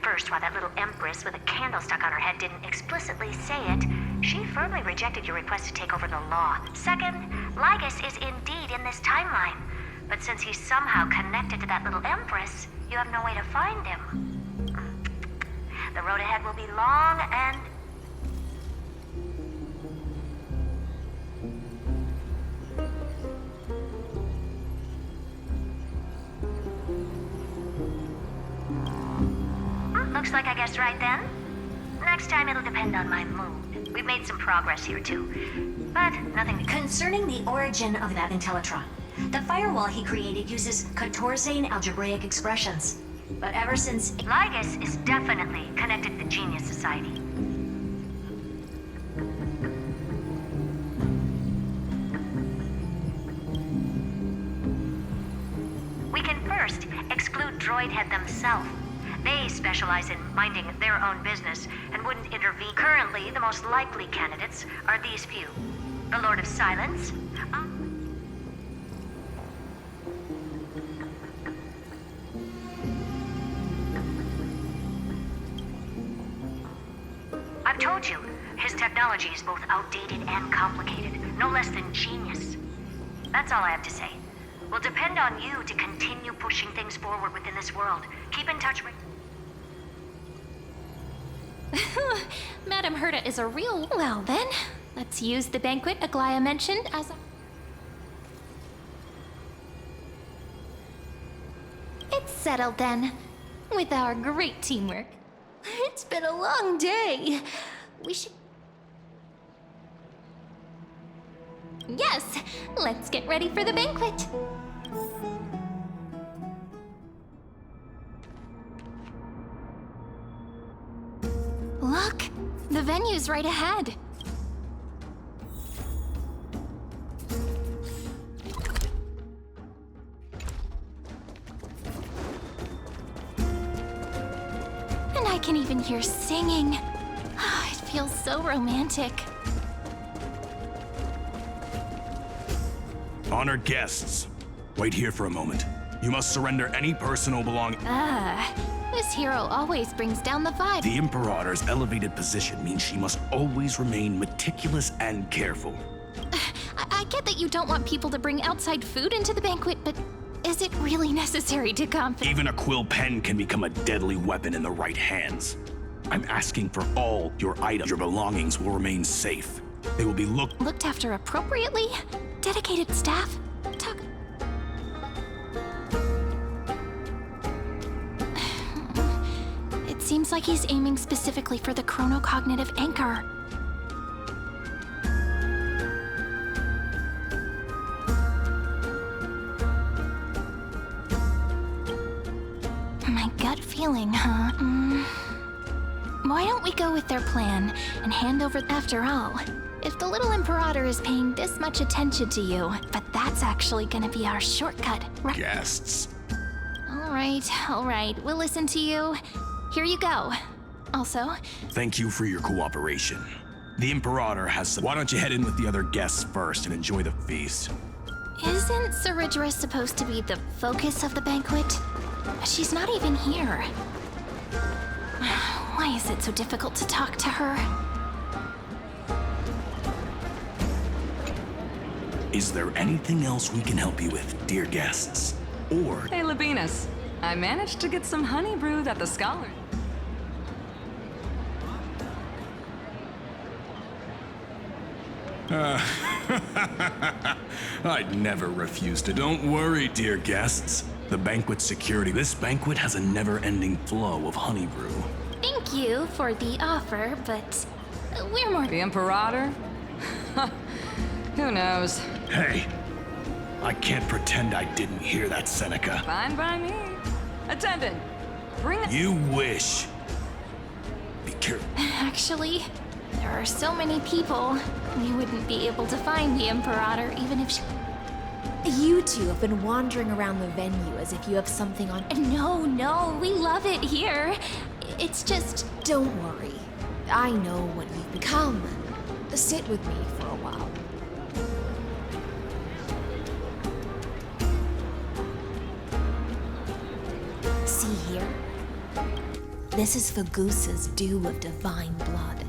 First, while that little empress with a candle stuck on her head didn't explicitly say it, she firmly rejected your request to take over the law. Second, Lygus is indeed in this timeline. But since he's somehow connected to that little empress, you have no way to find him. The road ahead will be long and... Looks like I guessed right then. Next time it'll depend on my mood. We've made some progress here too, but nothing... Concerning the origin of that Intellitron, the firewall he created uses Catorzane algebraic expressions. But ever since... Lygus is definitely connected to the Genius Society. We can first exclude Droidhead themselves. They specialize in minding their own business and wouldn't intervene. Currently, the most likely candidates are these few. The Lord of Silence. I've told you, his technology is both outdated and complicated, no less than genius. That's all I have to say. We'll depend on you to continue pushing things forward within this world. Keep in touch with... Madame Herta is a real... Well then, let's use the banquet Aglaya mentioned as a... It's settled then, with our great teamwork. It's been a long day. We should... Yes, let's get ready for the banquet. Look, the venue's right ahead. And I can even hear singing. It feels so romantic. Honored guests, wait here for a moment. You must surrender any personal belongings. This hero always brings down the vibe. The Imperator's elevated position means she must always remain meticulous and careful. I get that you don't want people to bring outside food into the banquet, but is it really necessary to Even a quill pen can become a deadly weapon in the right hands. I'm asking for all your items. Your belongings will remain safe. They will be looked after appropriately? Dedicated staff? It seems like he's aiming specifically for the chronocognitive anchor. My gut feeling, huh? Why don't we go with their plan and hand over after all? If the little Imperator is paying this much attention to you, but that's actually gonna be our shortcut, right? Guests. All right, we'll listen to you. Here you go. Also, Thank you for your cooperation. The Imperator has some. Why don't you head in with the other guests first and enjoy the feast? isn't Saridra supposed to be the focus of the banquet? She's not even here. Why is it so difficult to talk to her? Is there anything else we can help you with, dear guests? Or... Hey, Labinas. I managed to get some honey brewed at the Scholar. I'd never refuse to. Don't worry, dear guests. The banquet security. This banquet has a never-ending flow of honey brew. Thank you for the offer, but we're more... The Imperator? Who knows? Hey, I can't pretend I didn't hear that, Seneca. Fine by me. Attendant, bring it. You wish. Be careful. Actually, there are so many people. We wouldn't be able to find the Imperator even if she... You two have been wandering around the venue as if you have something on... No, we love it here. It's just... Don't worry. I know what you've become. Sit with me for a while. See here? This is Fagusa's dew of divine blood.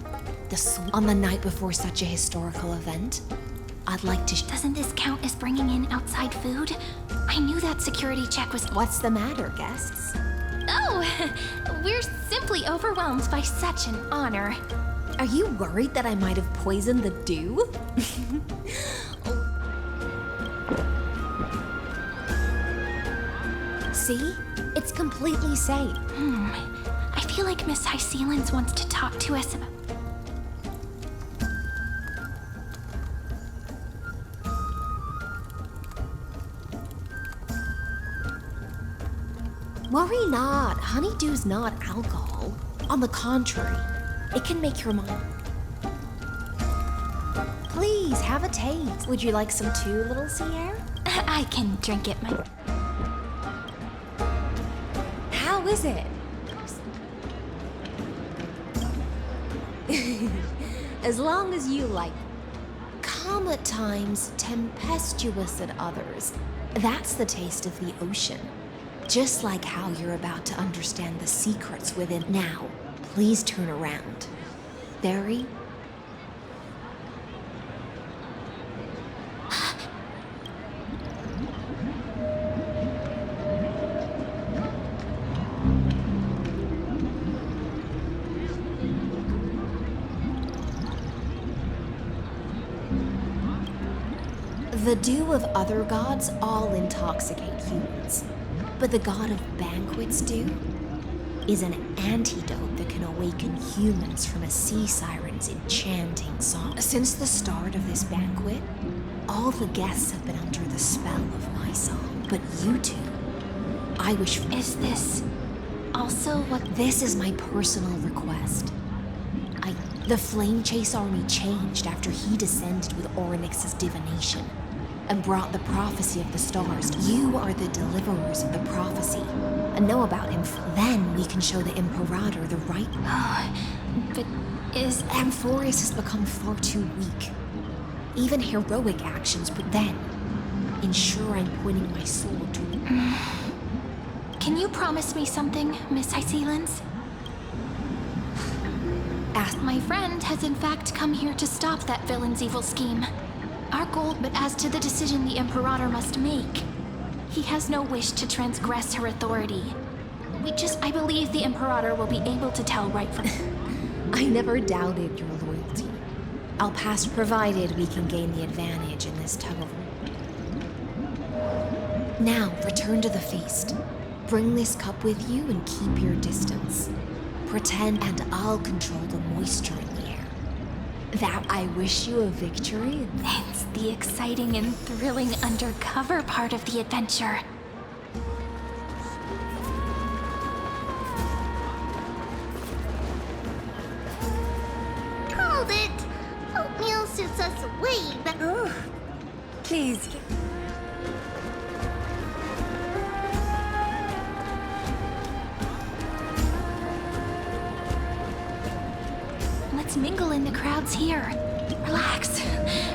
On the night before such a historical event, I'd like to... Doesn't this count as bringing in outside food? I knew that security check was... What's the matter, guests? Oh, we're simply overwhelmed by such an honor. Are you worried that I might have poisoned the dew? See? It's completely safe. I feel like Miss Hysealans wants to talk to us about... Worry not. Honeydew's not alcohol. On the contrary, it can make your mind... Please, have a taste. Would you like some too, little Sierra? I can drink it, my... How is it? As long as you like. Calm at times, tempestuous at others. That's the taste of the ocean. Just like how you're about to understand the secrets within. Now, please turn around. Very... The dew of other gods all intoxicate humans. But the god of banquets dew is an antidote that can awaken humans from a sea siren's enchanting song. Since the start of this banquet, all the guests have been under the spell of my song. But you two, I wish... Is this also what... This is my personal request. The Flame Chase army changed after he descended with Orynyx's divination and brought the prophecy of the stars. You are the deliverers of the prophecy and know about him. Then we can show the Imperator the right... But is... Amphorius has become far too weak. Even heroic actions, but then ensure I'm pointing my sword to... Can you promise me something, Miss Hycelens? My friend has in fact come here to stop that villain's evil scheme. Our goal, but as to the decision the Imperator must make, he has no wish to transgress her authority. I believe the Imperator will be able to tell right from... I never doubted your loyalty. I'll pass provided we can gain the advantage in this tug of war. Now, return to the feast. Bring this cup with you and keep your distance. Pretend and I'll control the moisture in the air. That I wish you a victory. It's the exciting and thrilling undercover part of the adventure. Called it! Oatmeal suits us way better. Please. Let's mingle in the crowds here. Relax.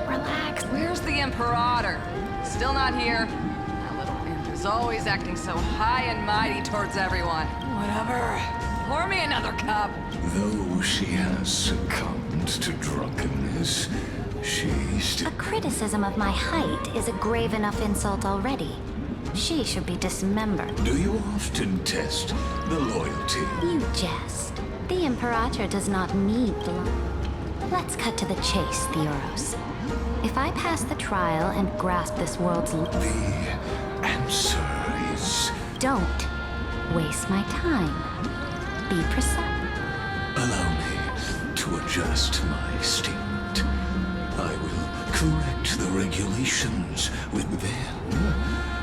Relax. Where's the Imperator? Still not here. That little imp is always acting so high and mighty towards everyone. Whatever. Pour me another cup. Though she has succumbed to drunkenness, she still... A criticism of my height is a grave enough insult already. She should be dismembered. Do you often test the loyalty? You jest. The Imperator does not need blood. Let's cut to the chase, Theoros. If I pass the trial and grasp this world's... The answer is... Don't waste my time. Be precise. Allow me to adjust my statement. I will correct the regulations. With them,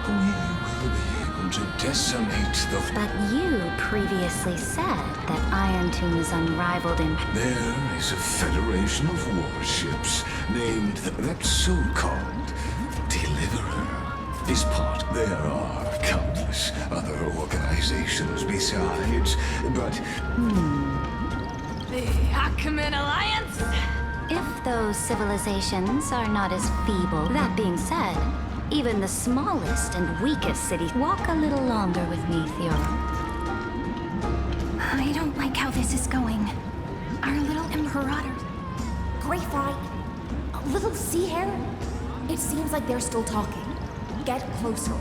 we will be able to decimate the... But you previously said that Iron Tomb is unrivaled in... There is a federation of warships named that so-called Deliverer is part. There are countless other organizations besides, but... The Achaemenid Alliance? If those civilizations are not as feeble, that being said, even the smallest and weakest cities... Walk a little longer with me, Theoro. I don't like how this is going. Our little Imperator... Great fight. A little sea hare? It seems like they're still talking. Get closer.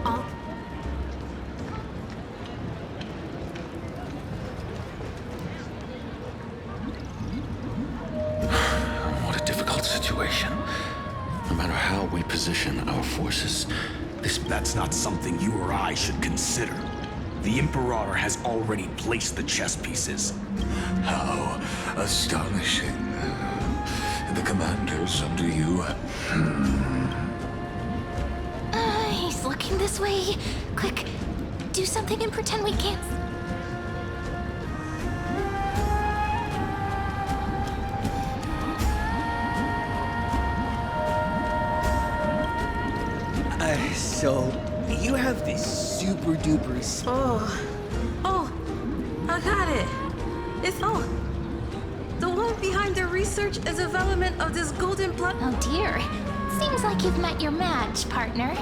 I'll... What a difficult situation. No matter how we position our forces, That's not something you or I should consider. The Imperator has already placed the chess pieces. How astonishing. The commander's under you. He's looking this way. Quick, do something and pretend we can't... So, you have this super duper... Oh, I got it. It's... Oh, the one behind the research and development of this golden blood... Oh dear. Seems like you've met your match, partner.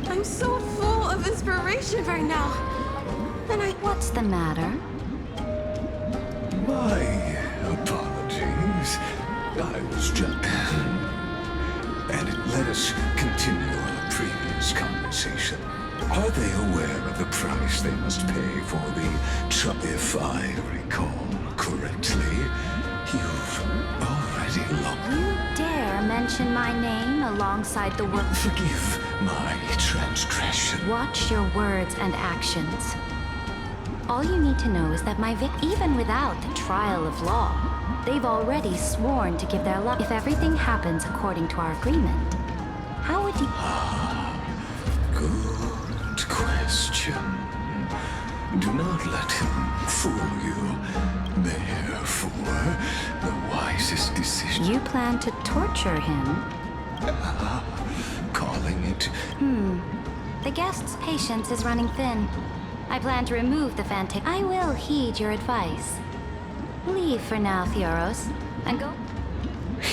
I'm so full of inspiration right now. And What's the matter? My apologies. I was just... And let us continue our previous conversation. Are they aware of the price they must pay for the if I recall correctly, you've already lost... You dare mention my name alongside the word... Forgive my transgression. Watch your words and actions. All you need to know is that even without the trial of law, they've already sworn to give their life. If everything happens according to our agreement, how would you... Good question. Do not let him fool you. Therefore, the wisest decision... You plan to torture him? Calling it... The guest's patience is running thin. I plan to remove the Fantic. I will heed your advice. Leave for now, Theoros, and go...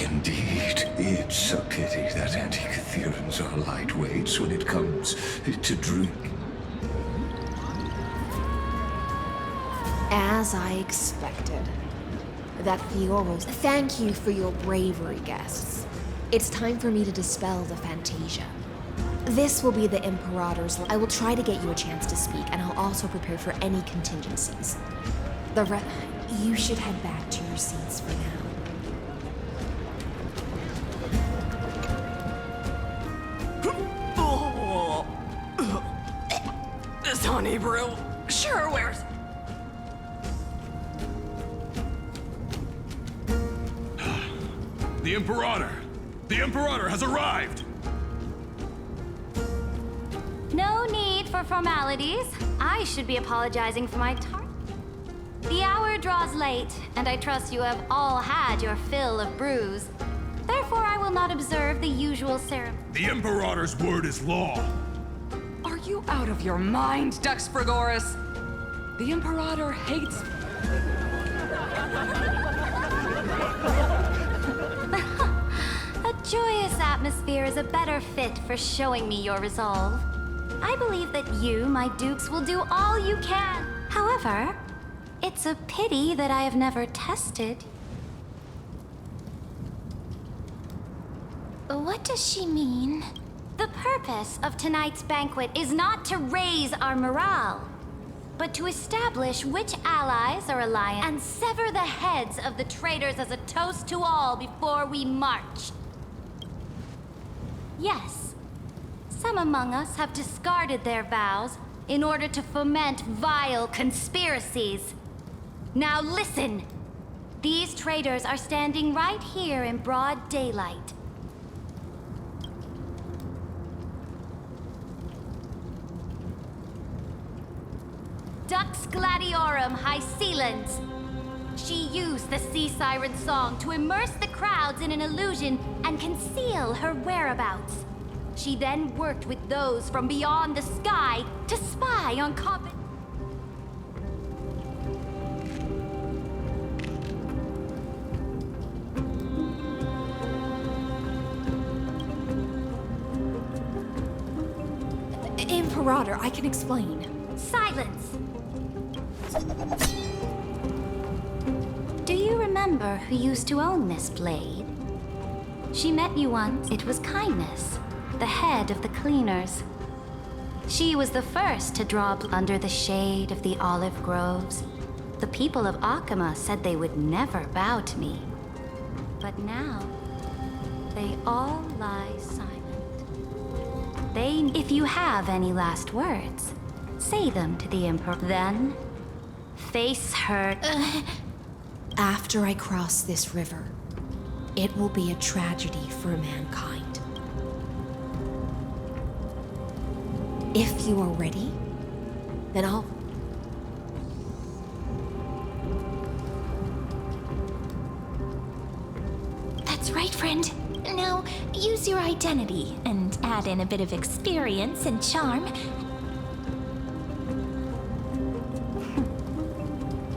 Indeed, It's a pity that Antikytherans are lightweights when it comes to drink. As I expected. That Theoros. Thank you for your bravery, guests. It's time for me to dispel the Fantasia. This will be the Imperator's. I will try to get you a chance to speak, and I'll also prepare for any contingencies. You should head back to your seats for now. This honey brew sure wears. The Imperator! The Imperator has arrived! No need for formalities. I should be apologizing for my The hour draws late, and I trust you have all had your fill of brews. Therefore, I will not observe the usual ceremony. The Imperator's word is law. Are you out of your mind, Dux Frigoris? The Imperator hates... A joyous atmosphere is a better fit for showing me your resolve. I believe that you, my dukes, will do all you can. However, it's a pity that I have never tested. What does she mean? The purpose of tonight's banquet is not to raise our morale, but to establish which allies are alliance and sever the heads of the traitors as a toast to all before we march. Yes, some among us have discarded their vows in order to foment vile conspiracies. Now listen! These traitors are standing right here in broad daylight. Dux Gladiorum Hycelens. She used the sea siren song to immerse the crowds in an illusion and conceal her whereabouts. She then worked with those from beyond the sky to spy on Imperator, I can explain. Silence! Do you remember who used to own this blade? She met you once. It was Kindness, the head of the cleaners. She was the first to draw under the shade of the olive groves. The people of Akama said they would never bow to me. But now, they all lie silent. If you have any last words, say them to the Emperor. Then, face her. After I cross this river, it will be a tragedy for mankind. If you are ready, then I'll... That's right, friend. Now, use your identity and add in a bit of experience and charm.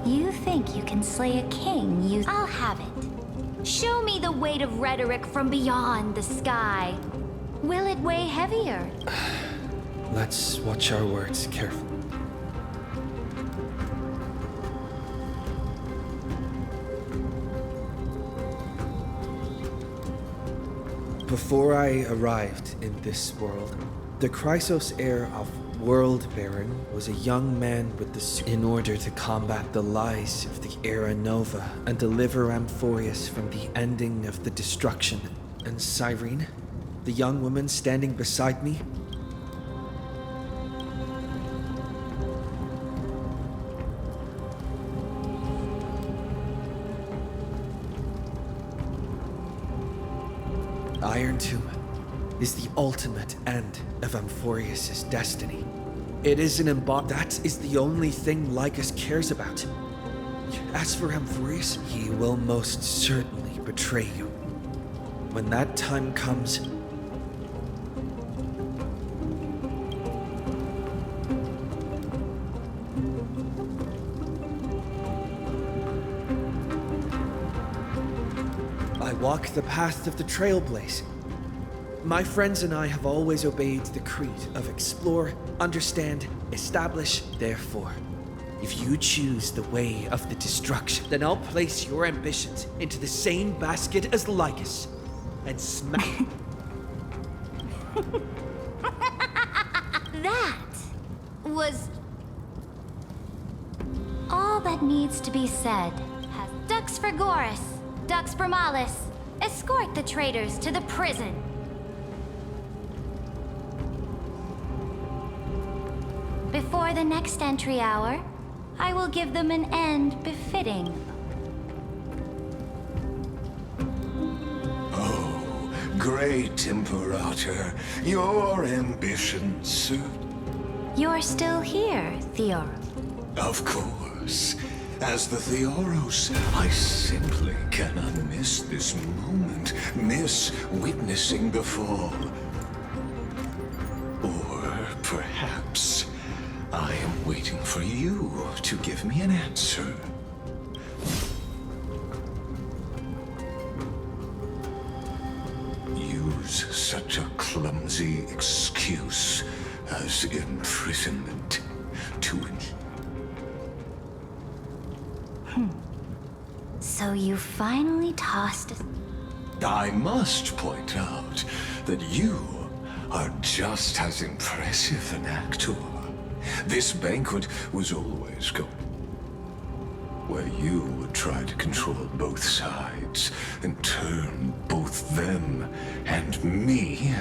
You think you can slay a king? I'll have it. Show me the weight of rhetoric from beyond the sky. Will it weigh heavier? Let's watch our words carefully. Before I arrived in this world, the Chrysos heir of World Baron was a young man with the in order to combat the lies of the Era Nova and deliver Amphorius from the ending of the destruction. And Cyrene, the young woman standing beside me, Iron Tomb is the ultimate end of Amphorius' destiny. It is an that is the only thing Lycus cares about. As for Amphorius, he will most certainly betray you. When that time comes, I walk the path of the trailblazing. My friends and I have always obeyed the creed of explore, understand, establish, therefore. If you choose the way of the destruction, then I'll place your ambitions into the same basket as Lycus and smack. That was all that needs to be said. Dux for Goris, Dux for Malus. Escort the traitors to the prison. Before the next entry hour, I will give them an end befitting. Oh, great Imperator, your ambitions. You're still here, Theor. Of course. As the Theoros, I simply cannot miss this moment, miss witnessing the fall. Or perhaps I am waiting for you to give me an answer. Use such a clumsy excuse as imprisonment to So you finally tossed us. I must point out that you are just as impressive an actor. This banquet was always going where you would try to control both sides and turn both them and me.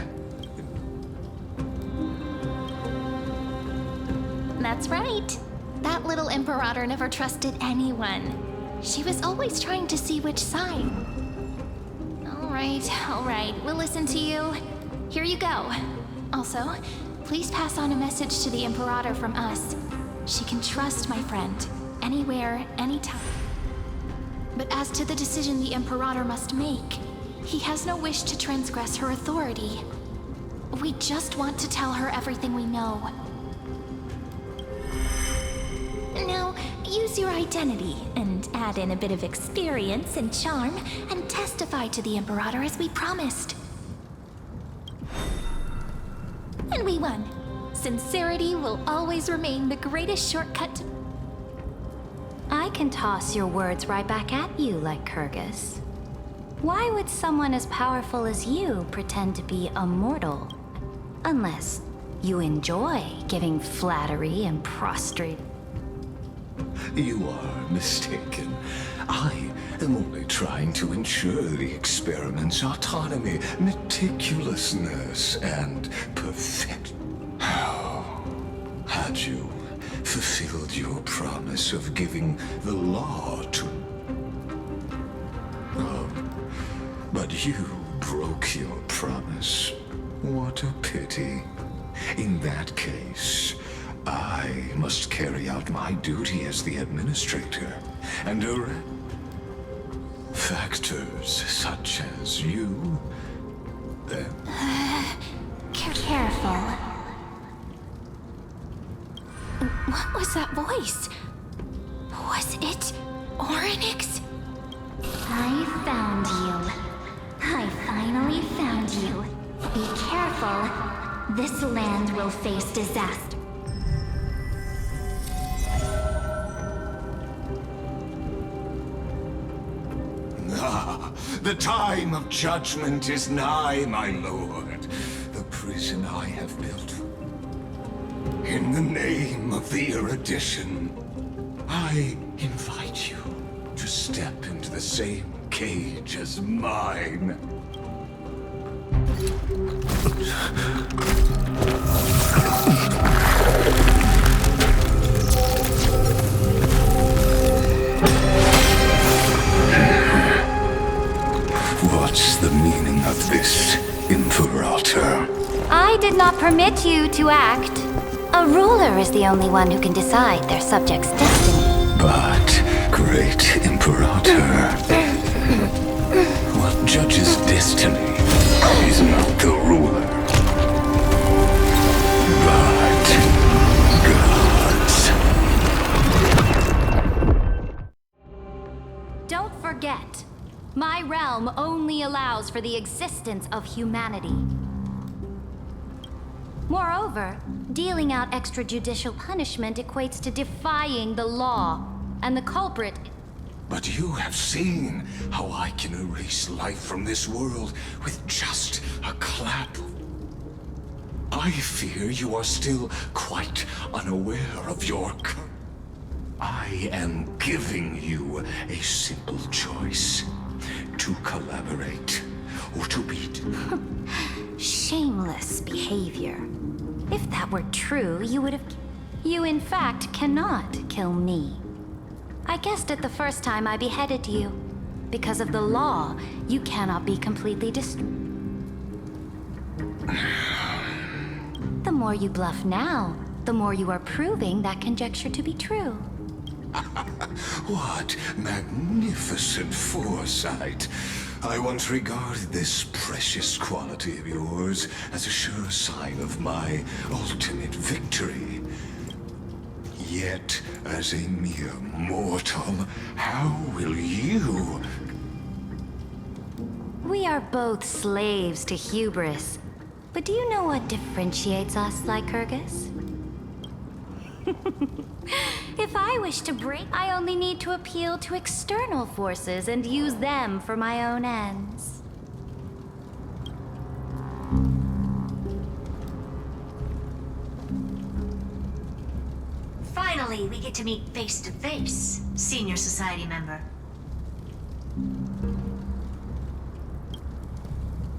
That's right. That little Imperator never trusted anyone. She was always trying to see which side. All right, we'll listen to you. Here you go. Also, please pass on a message to the Imperator from us. She can trust my friend, anywhere, anytime. But as to the decision the Imperator must make, he has no wish to transgress her authority. We just want to tell her everything we know. Now, use your identity and add in a bit of experience and charm and testify to the Imperator as we promised. And we won. Sincerity will always remain the greatest shortcut to... I can toss your words right back at you, like Kyrgyz. Why would someone as powerful as you pretend to be a mortal? Unless you enjoy giving flattery and prostrate. You are mistaken. I am only trying to ensure the experiment's autonomy, meticulousness, and perfection. Had you fulfilled your promise of giving the law to... Oh, but you broke your promise. What a pity. In that case, I must carry out my duty as the administrator and direct factors such as you. Careful. What was that voice? Was it Orynyx? I found you. I finally found you. Be careful. This land will face disaster. Ah, the time of judgment is nigh, my lord. The prison I have built. In the name of the erudition, I invite you to step into the same cage as mine. What's the meaning of this, Imperator? I did not permit you to act. A ruler is the only one who can decide their subject's destiny. But, great Imperator, what judges destiny is not the ruler, but gods. Don't forget, my realm only allows for the existence of humanity. Moreover, dealing out extrajudicial punishment equates to defying the law, and the culprit... But you have seen how I can erase life from this world with just a clap. I fear you are still quite unaware of your I am giving you a simple choice. To collaborate, or to beat. Shameless behavior. If that were true, you would have... You, in fact, cannot kill me. I guessed it the first time I beheaded you. Because of the law, you cannot be completely destroyed. The more you bluff now, the more you are proving that conjecture to be true. What magnificent foresight. I once regarded this precious quality of yours as a sure sign of my ultimate victory. Yet, as a mere mortal, how will you... We are both slaves to hubris. But do you know what differentiates us, Lycurgus? If I wish to break, I only need to appeal to external forces and use them for my own ends. Finally, we get to meet face to face, senior society member.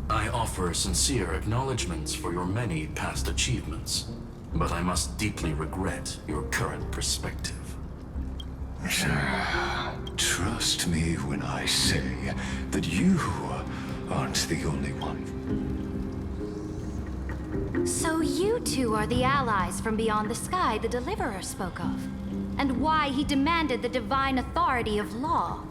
I offer sincere acknowledgments for your many past achievements, but I must deeply regret your current perspective. Trust me when I say that you aren't the only one. So you two are the allies from beyond the sky the Deliverer spoke of, and why he demanded the divine authority of law.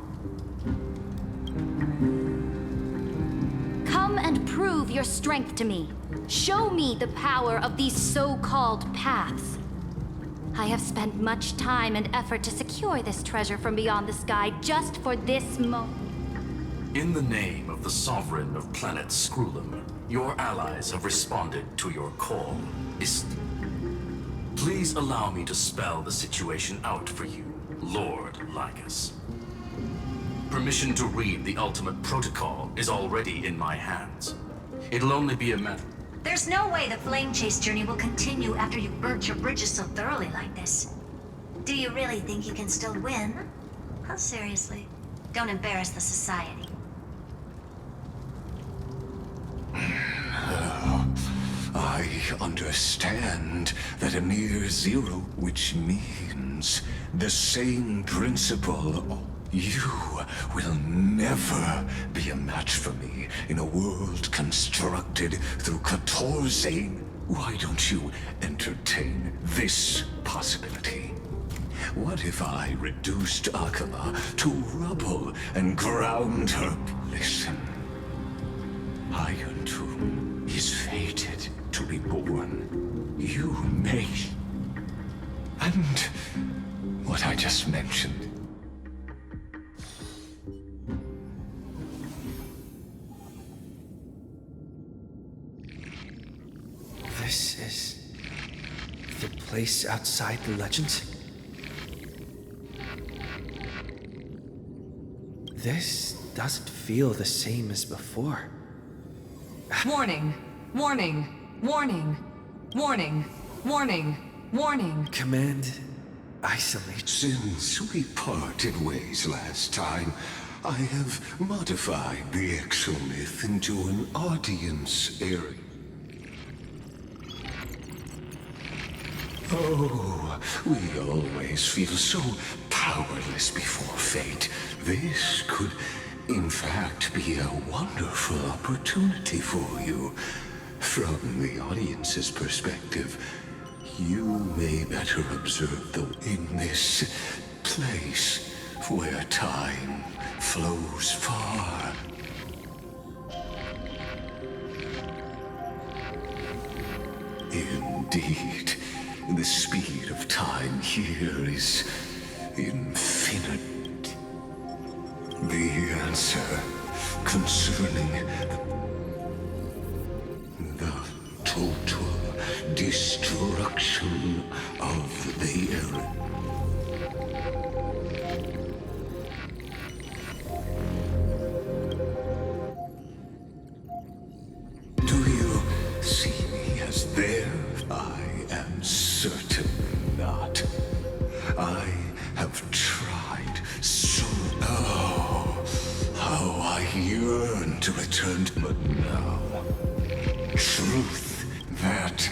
Come and prove your strength to me. Show me the power of these so-called paths. I have spent much time and effort to secure this treasure from beyond the sky just for this moment. In the name of the Sovereign of planet Scrulum, your allies have responded to your call. Please allow me to spell the situation out for you, Lord Lycus. Permission to read the ultimate protocol is already in my hands. It'll only be a matter... There's no way the flame chase journey will continue after you've burnt your bridges so thoroughly like this. Do you really think you can still win? How seriously? Don't embarrass the society. I understand that a mere zero, which means the same principle. You will never be a match for me in a world constructed through 14. Why don't you entertain this possibility? What if I reduced Akala to rubble and ground her? Listen. Iron Tomb is fated to be born. You may. And what I just mentioned. This is the place outside the legends? This doesn't feel the same as before. Warning! Warning! Warning! Warning! Warning! Warning! Command, isolate. Since we parted ways last time, I have modified the exomyth into an audience area. Oh, we always feel so powerless before fate. This could, in fact, be a wonderful opportunity for you. From the audience's perspective, you may better observe in this place where time flows far. Indeed. The speed of time here is infinite. The answer concerning the total destruction of the area. Do you see me as there? I am certain not. I have tried so. Oh, how I yearn to return, but now. Truth, that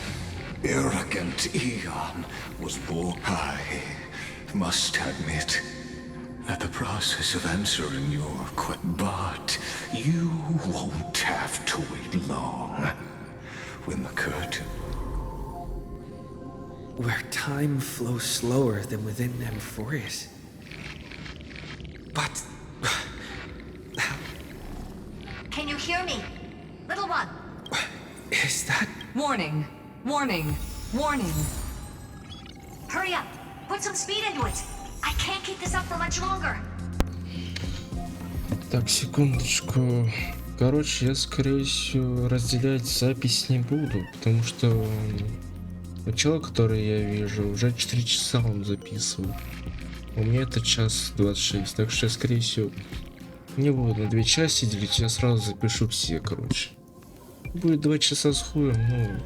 arrogant Eon was born. I must admit that the process of answering your question, but you won't have to wait long. When the curtain. Where time flows slower than within Amphorius. But... Can you hear me? Little one. Is that... Warning. Warning. Warning. Hurry up. Put some speed into it. I can't keep this up for much longer. Так, секундочку. Короче, я, скорее всего, разделять запись не буду, потому что начало, которое я вижу, уже 4 часа он записывал. У меня это 1:26, так что я, скорее всего, не буду на 2 части делить, я сразу запишу все, короче. Будет 2 часа с хуем, ну,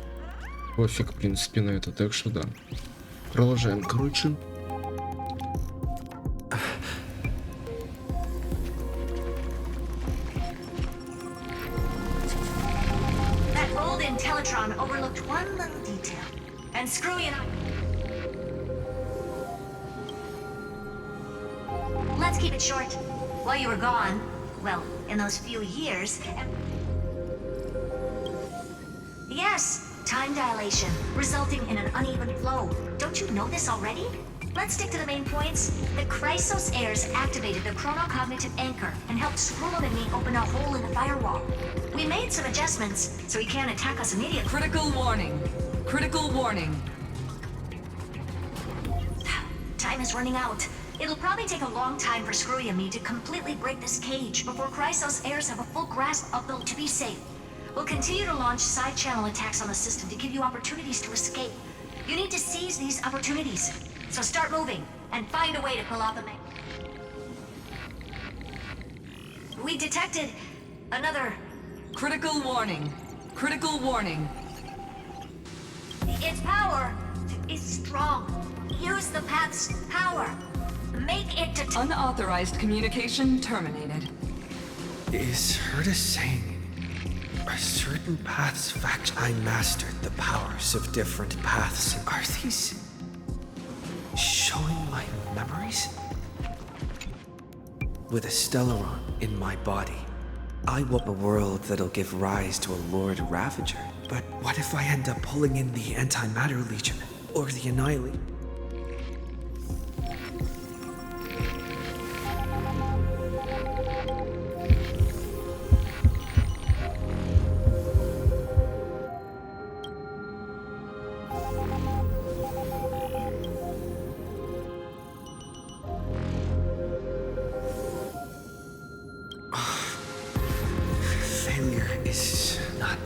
пофиг, в принципе, на это, так что да. Продолжаем, короче. That old Intellitron overlooked one little detail. And Screwy and I... Let's keep it short. While you were gone, well, in those few years... Yes, time dilation, resulting in an uneven flow. Don't you know this already? Let's stick to the main points. The Chrysos heirs activated the chronocognitive anchor and helped Scroll and me open a hole in the firewall. We made some adjustments, so he can't attack us immediately. Critical warning. Critical warning. Time is running out. It'll probably take a long time for Screwy and me to completely break this cage before Chrysos heirs have a full grasp of the to be safe. We'll continue to launch side-channel attacks on the system to give you opportunities to escape. You need to seize these opportunities. So start moving, and find a way to pull out the main. We detected another... Critical warning. Critical warning. Its power is strong. Use the path's power. Make it to... Unauthorized communication terminated. Is Herta saying... a certain path's fact? I mastered the powers of different paths. Are these... showing my memories? With a Stellaron in my body, I want a world that'll give rise to a Lord Ravager. But what if I end up pulling in the Antimatter Legion, or the Annihilate?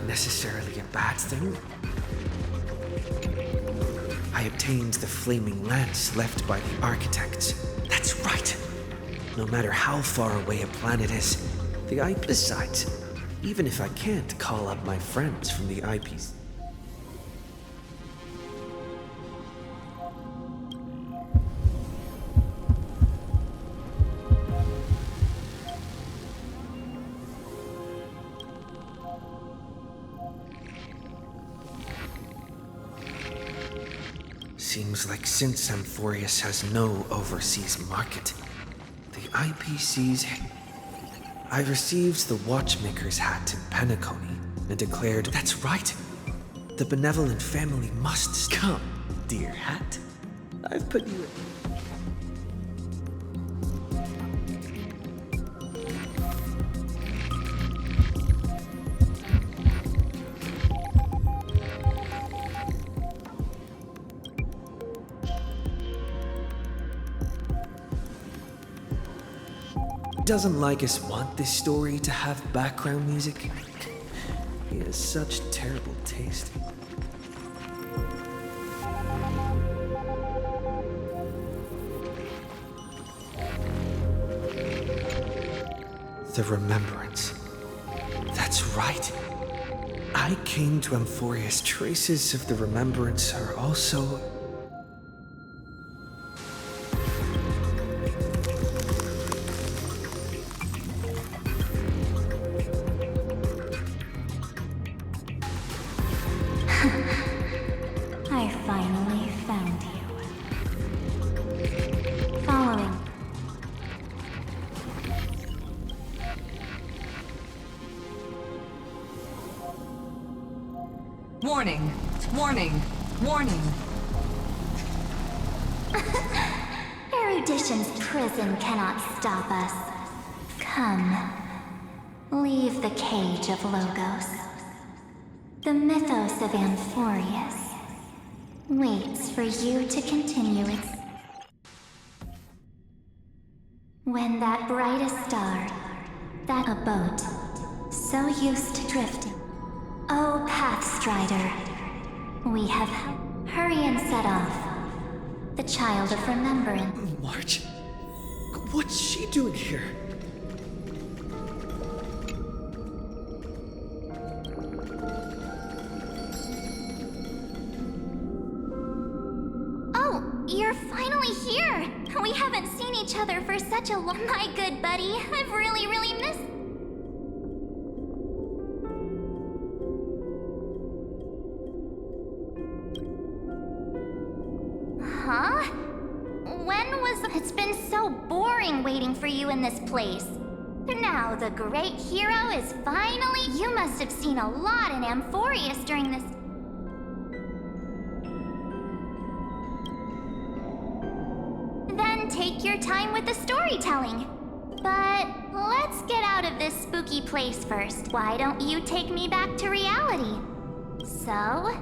Necessarily a bad thing. I obtained the flaming lance left by the architects. That's right. No matter how far away a planet is, the IP... Besides, even if I can't call up my friends from the IPs... Seems like since Amphorius has no overseas market, the IPC's... I received the Watchmaker's hat in Penacony and declared... That's right! The benevolent family must come, dear hat. I've put you in... doesn't Lycus want this story to have background music? He has such terrible taste. The remembrance. That's right. I came to Amphorius. Traces of the remembrance are also... I finally found you. Following. Warning! Warning! Warning! Erudition's prison cannot stop us. Come. Leave the cage of Logos. The mythos of Amphorius waits for you to continue its... When that brightest star, that a boat, so used to drifting. Oh, Pathstrider, we have... Hurry and set off. The child of remembrance. March? What's she doing here? Oh, you're finally here! We haven't seen each other for such a long... My good buddy, I've really missed... Huh? When was... It's been so boring waiting for you in this place. Now the great hero is finally... You must have seen a lot in Amphorius during this... Then take your time with the storytelling. But let's get out of this spooky place first. Why don't you take me back to reality? So,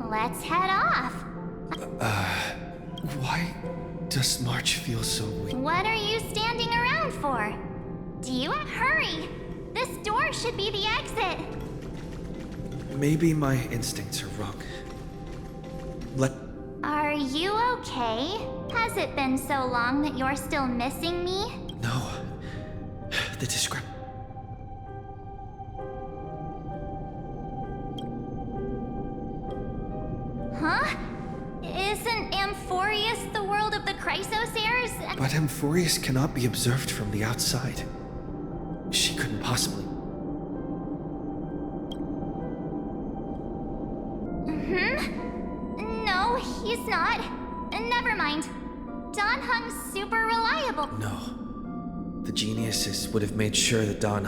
let's head off. Why does March feel so weak? What are you standing around for? Do you... Hurry! This door should be the exit. Maybe my instincts are wrong. Are you okay? Has it been so long that you're still missing me? No. The discrepancy. Huh? Isn't Amphorius the world of the Chrysos heirs? But Amphorius cannot be observed from the outside. She couldn't possibly. No, he's not. Never mind. Don Hung's super reliable. No. The geniuses would have made sure that Don...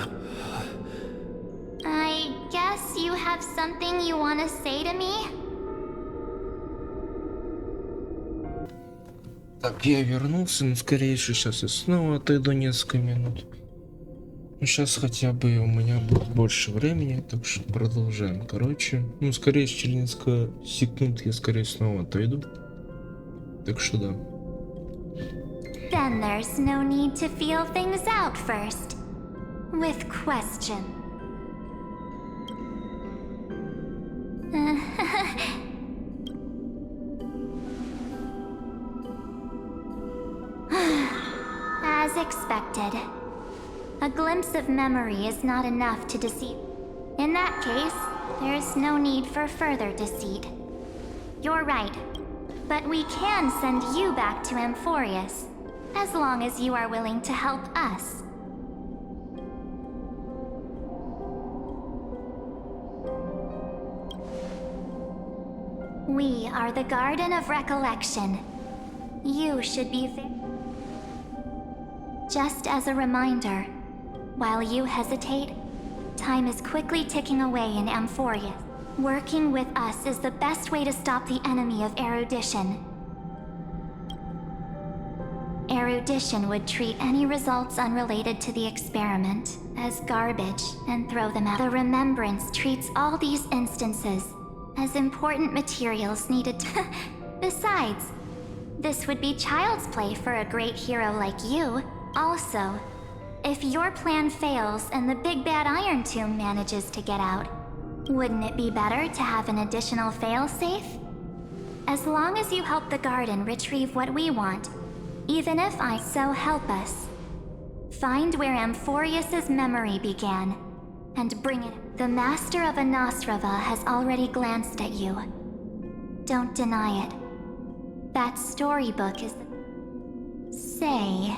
I guess you have something you want to say to me? Так, я вернулся, но скорее сейчас я снова отойду несколько минут. Сейчас хотя бы у меня будет больше времени, так что продолжаем. Короче, скорее через несколько секунд я скорее снова отойду. Так что да. Then there's no need to feel things out first. With question. As expected. A glimpse of memory is not enough to deceive. In that case, there's no need for further deceit. You're right. But we can send you back to Amphorius, as long as you are willing to help us. We are the Garden of Recollection. You should be just as a reminder, while you hesitate, time is quickly ticking away in Amphorius. Working with us is the best way to stop the enemy of erudition. Erudition would treat any results unrelated to the experiment as garbage and throw them out. The Remembrance treats all these instances as important materials needed to... Besides, this would be child's play for a great hero like you. Also, If your plan fails and the big bad Iron Tomb manages to get out, wouldn't it be better to have an additional failsafe? As long as you help the garden retrieve what we want, even if so help us. Find where Amphorius's memory began, and bring it. The Master of Anosrava has already glanced at you. Don't deny it. That storybook is... Say...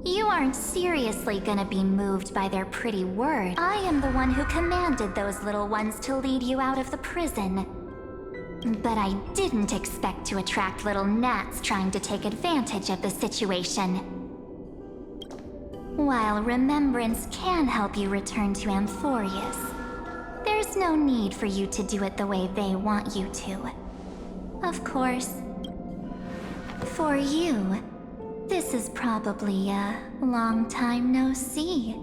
You aren't seriously gonna be moved by their pretty words. I am the one who commanded those little ones to lead you out of the prison. But I didn't expect to attract little gnats trying to take advantage of the situation. While remembrance can help you return to Amphorius, there's no need for you to do it the way they want you to. Of course, for you, this is probably a long time no see.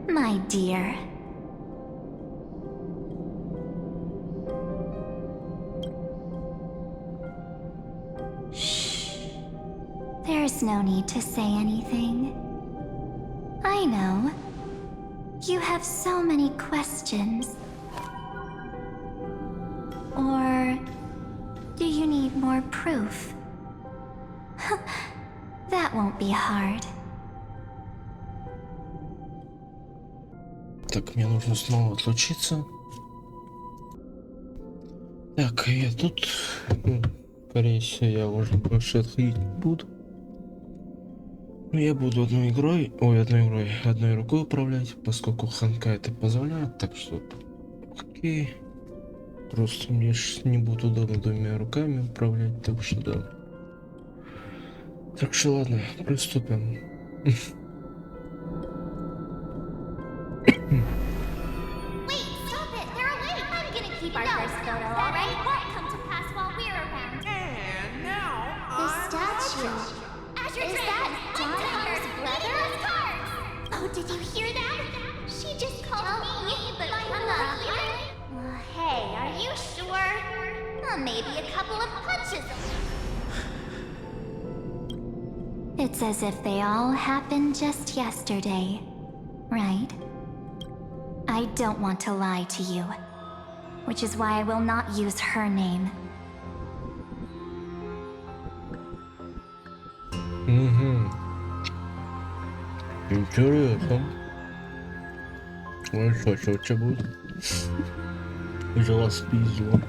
My dear. Shh. There's no need to say anything. I know. You have so many questions. Or... do you need more proof? That won't be hard. Так, мне нужно снова отлучиться. Так, я тут... скорее всего, я уже больше отходить не буду. Я буду одной рукой управлять, поскольку Honkai это позволяет, так что... Окей. Просто мне не будет удобно двумя руками управлять, так что да. Так что ладно, приступим. Keep our first photo, alright? What come to pass while we're around? And now, The statue. Is that Donna's brother? Oh, did you hear that? She just called me, but I'm not here. Hey, are you sure? Maybe a couple of punches. It's as if they all happened just yesterday, right? I don't want to lie to you. Which is why I will not use her name. Интересно. Ой, что у тебя будет? Уже вас пиздила.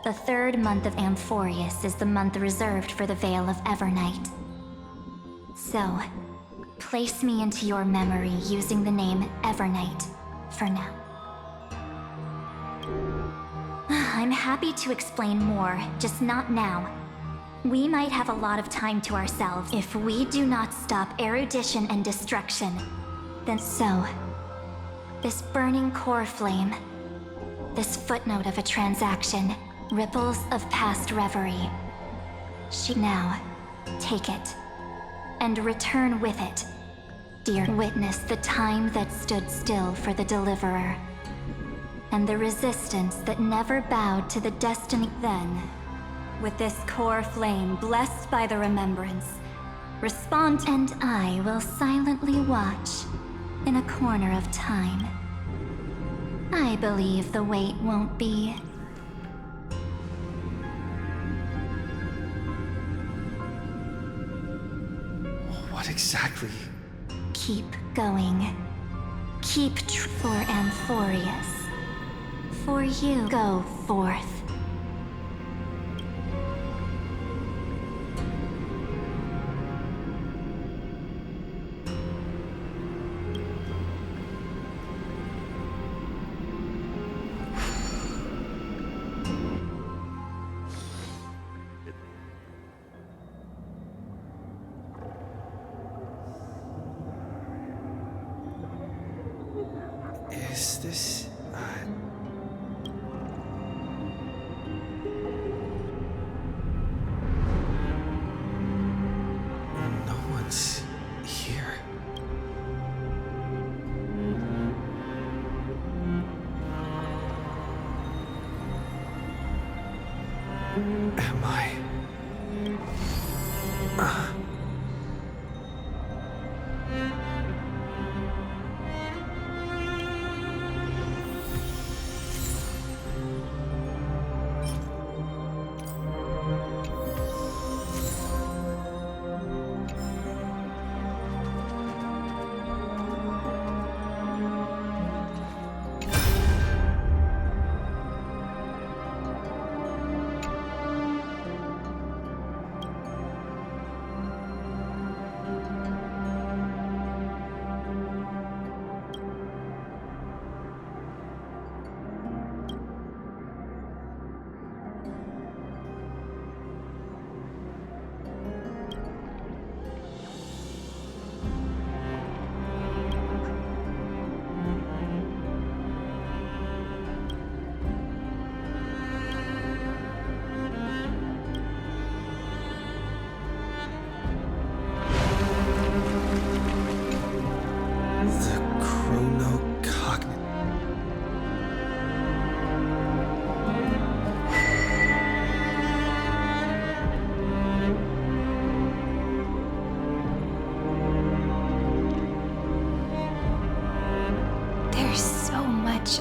The third month of Amphorius is the month reserved for the Veil of Evernight. So, place me into your memory using the name Evernight for now. I'm happy to explain more, just not now. We might have a lot of time to ourselves if we do not stop erudition and destruction. Then so, this burning core flame, this footnote of a transaction, ripples of past reverie. Now, take it, and return with it. Dear, witness the time that stood still for the Deliverer, and the resistance that never bowed to the destiny. Then, with this core flame blessed by the remembrance, respond, and I will silently watch in a corner of time. I believe the wait won't be. What exactly? Keep going. Keep for Amphorius. For you, go forth. Is this... no one's here. am I?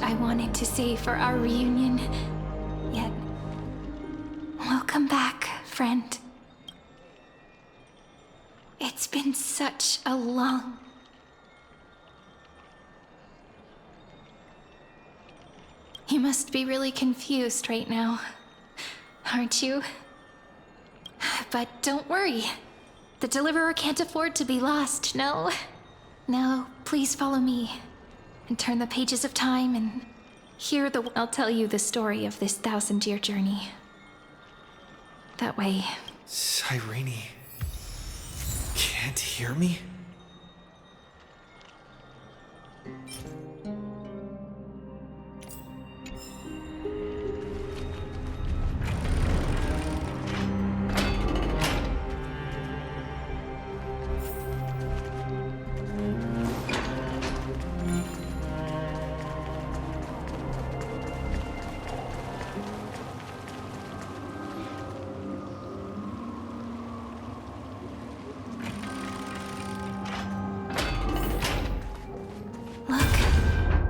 I wanted to say for our reunion, yet welcome back, friend. It's been such a long... You must be really confused right now, aren't you? But don't worry. The Deliverer can't afford to be lost, no? No, please follow me. And turn the pages of time and hear the... I'll tell you the story of this 1,000-year journey. That way... Cyrene... can't hear me?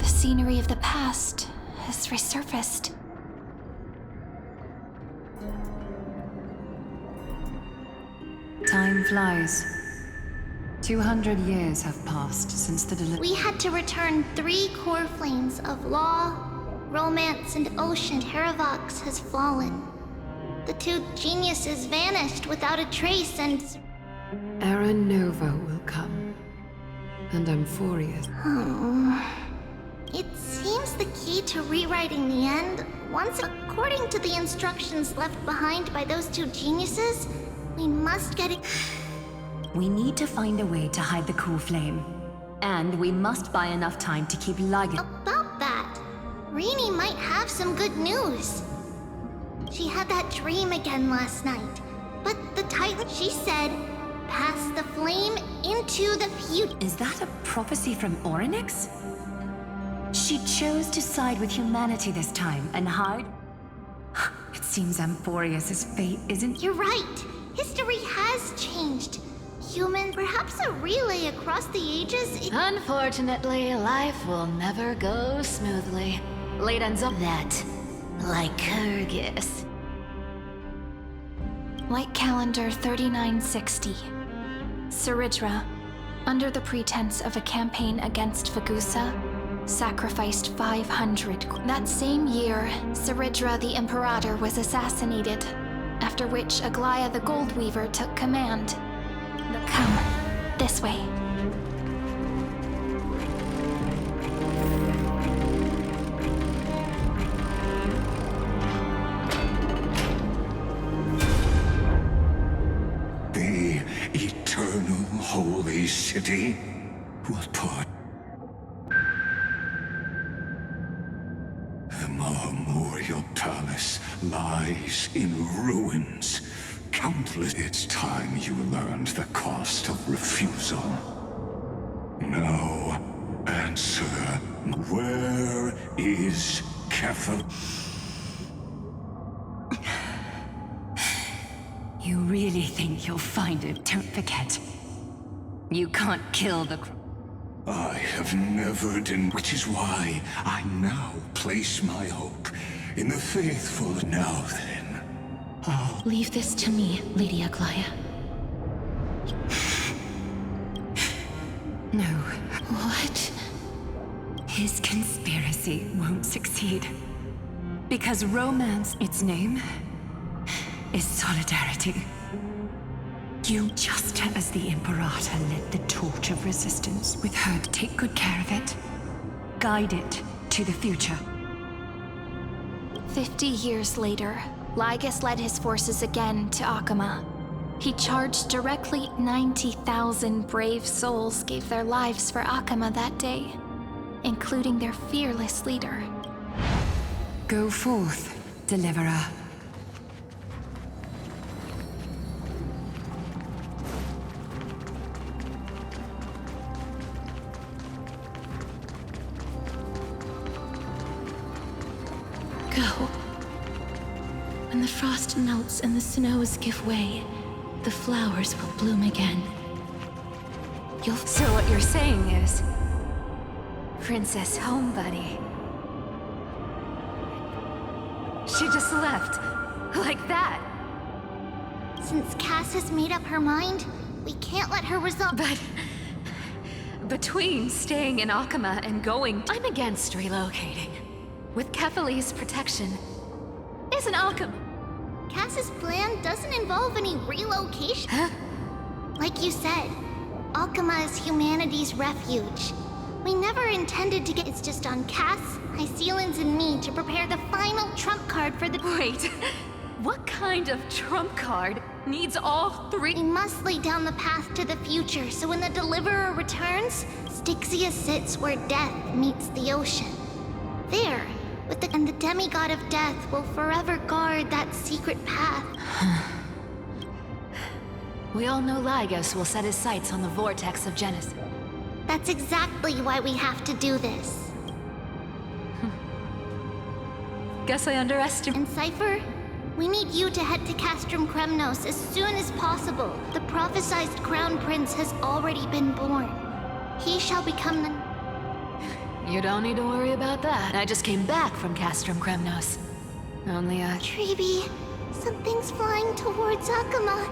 Scenery of the past has resurfaced. Time flies. 200 years have passed since the delivery. We had to return 3 core flames of law, romance, and ocean. Terravox has fallen. The 2 geniuses vanished without a trace, and... Era Nova will come. And Amphorius. Oh... It seems the key to rewriting the end, according to the instructions left behind by those 2 geniuses, we must get it. We need to find a way to hide the cool flame. And we must buy enough time to keep Liga. About that, Rini might have some good news. She had that dream again last night, but the Titan, she said, pass the flame into the future. Is that a prophecy from Orynyx? She chose to side with humanity this time and hide. It seems Amphorius' fate isn't... You're right. History has changed. Human, perhaps a relay across the ages... Unfortunately, life will never go smoothly. Late ends up that, like Kyrgyz. Light calendar 3960. Saridra, under the pretense of a campaign against Vagusa, sacrificed 500. That same year, Saridra the Imperator was assassinated, after which Aglaya the Gold Weaver took command. Come, this way. The eternal holy city will put the memorial palace lies in ruins. Countless it's time you learned the cost of refusal. No answer. Where is Kefir? really think you'll find it, don't forget. You can't kill the... I have never done, which is why I now place my hope in the faithful. Now then, Leave this to me, Lady Aglaya. No. What? His conspiracy won't succeed. Because romance, its name, is solidarity. You, just as the Imperator lit the torch of resistance with her to take good care of it, guide it to the future. 50 years later, Lygus led his forces again to Akama. He charged directly. 90,000 brave souls gave their lives for Akama that day, including their fearless leader. Go forth, Deliverer. Go. When the frost melts and the snows give way, the flowers will bloom again. So what you're saying is... Princess Homebuddy. She just left. Like that. Since Cass has made up her mind, we can't let her resolve. But... between staying in Akama and going... I'm against relocating. With Kefali's protection, isn't Akama... Cass's plan doesn't involve any relocation. Huh? Like you said, Akama is humanity's refuge. We never intended to get... It's just on Cass, Hyceelans, and me to prepare the final trump card for the... Wait, what kind of trump card needs all three? We must lay down the path to the future, so when the Deliverer returns, Styxia sits where death meets the ocean. There, and the demigod of death will forever guard that secret path. We all know Lygus will set his sights on the vortex of Genesis. That's exactly why we have to do this. Guess I underestimated. And Cypher, we need you to head to Castrum Kremnos as soon as possible. The prophesized Crown Prince has already been born. He shall become the... You don't need to worry about that. I just came back from Castrum Kremnos. Only Treeby, something's flying towards Akama.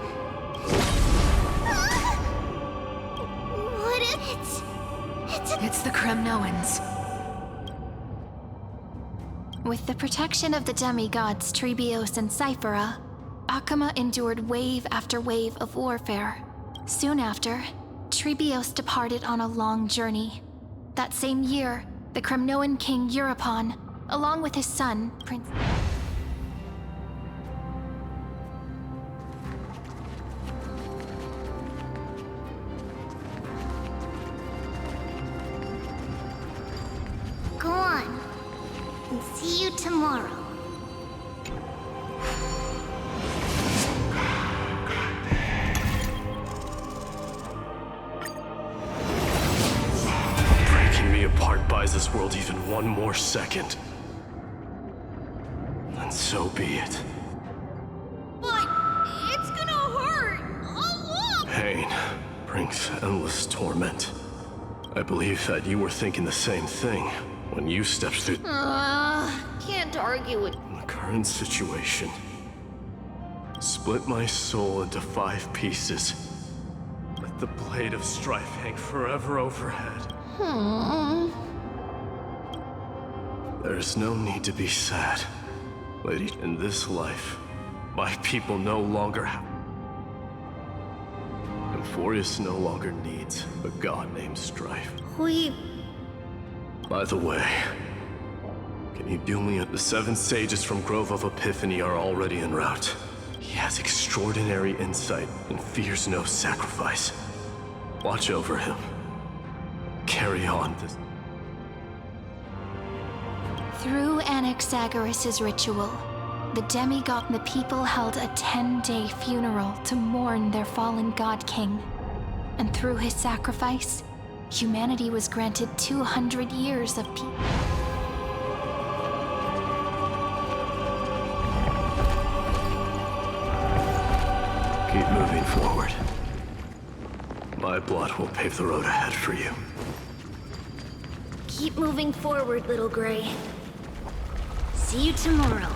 What is... It's the Kremnoans. With the protection of the demigods Trebios and Cyphera, Akama endured wave after wave of warfare. Soon after, Trebios departed on a long journey. That same year, the Kremnoan king Euripon, along with his son, Prince... Go on, and see you tomorrow. Apart buys this world even one more second. And so be it. But it's gonna hurt a lot. Pain brings endless torment. I believe that you were thinking the same thing when you stepped through Can't argue with the current situation. Split my soul into 5 pieces. Let the blade of strife hang forever overhead. There's no need to be sad, lady. In this life, my people no longer have... Amphorius no longer needs a god named Strife. By the way, can you do me the 7 sages from Grove of Epiphany are already en route. He has extraordinary insight and fears no sacrifice. Watch over him. Carry on this. Through Anaxagoras' ritual, the demigod and the people held a 10-day funeral to mourn their fallen god king. And through his sacrifice, humanity was granted 200 years of peace. moving forward. My blood will pave the road ahead for you. Keep moving forward, little Gray. See you tomorrow.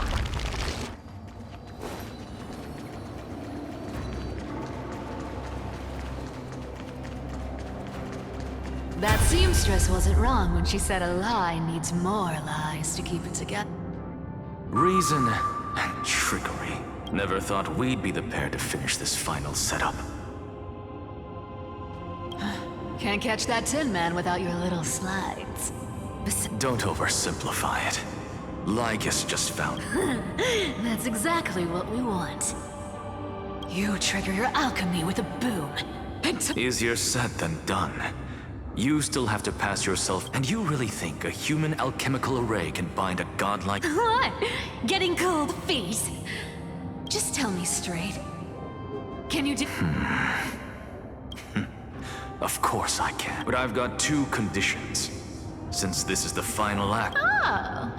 That seamstress wasn't wrong when she said a lie needs more lies to keep it together. Reason and trickery. Never thought we'd be the pair to finish this final setup. Can't catch that Tin Man without your little slides. Don't oversimplify it. Lycus just found. That's exactly what we want. You trigger your alchemy with a boom. Easier said than done. You still have to pass yourself, and you really think a human alchemical array can bind a godlike— What? Getting cold feet? Just tell me straight. Can you do— Of course I can. But I've got two conditions. Since this is the final act. Oh,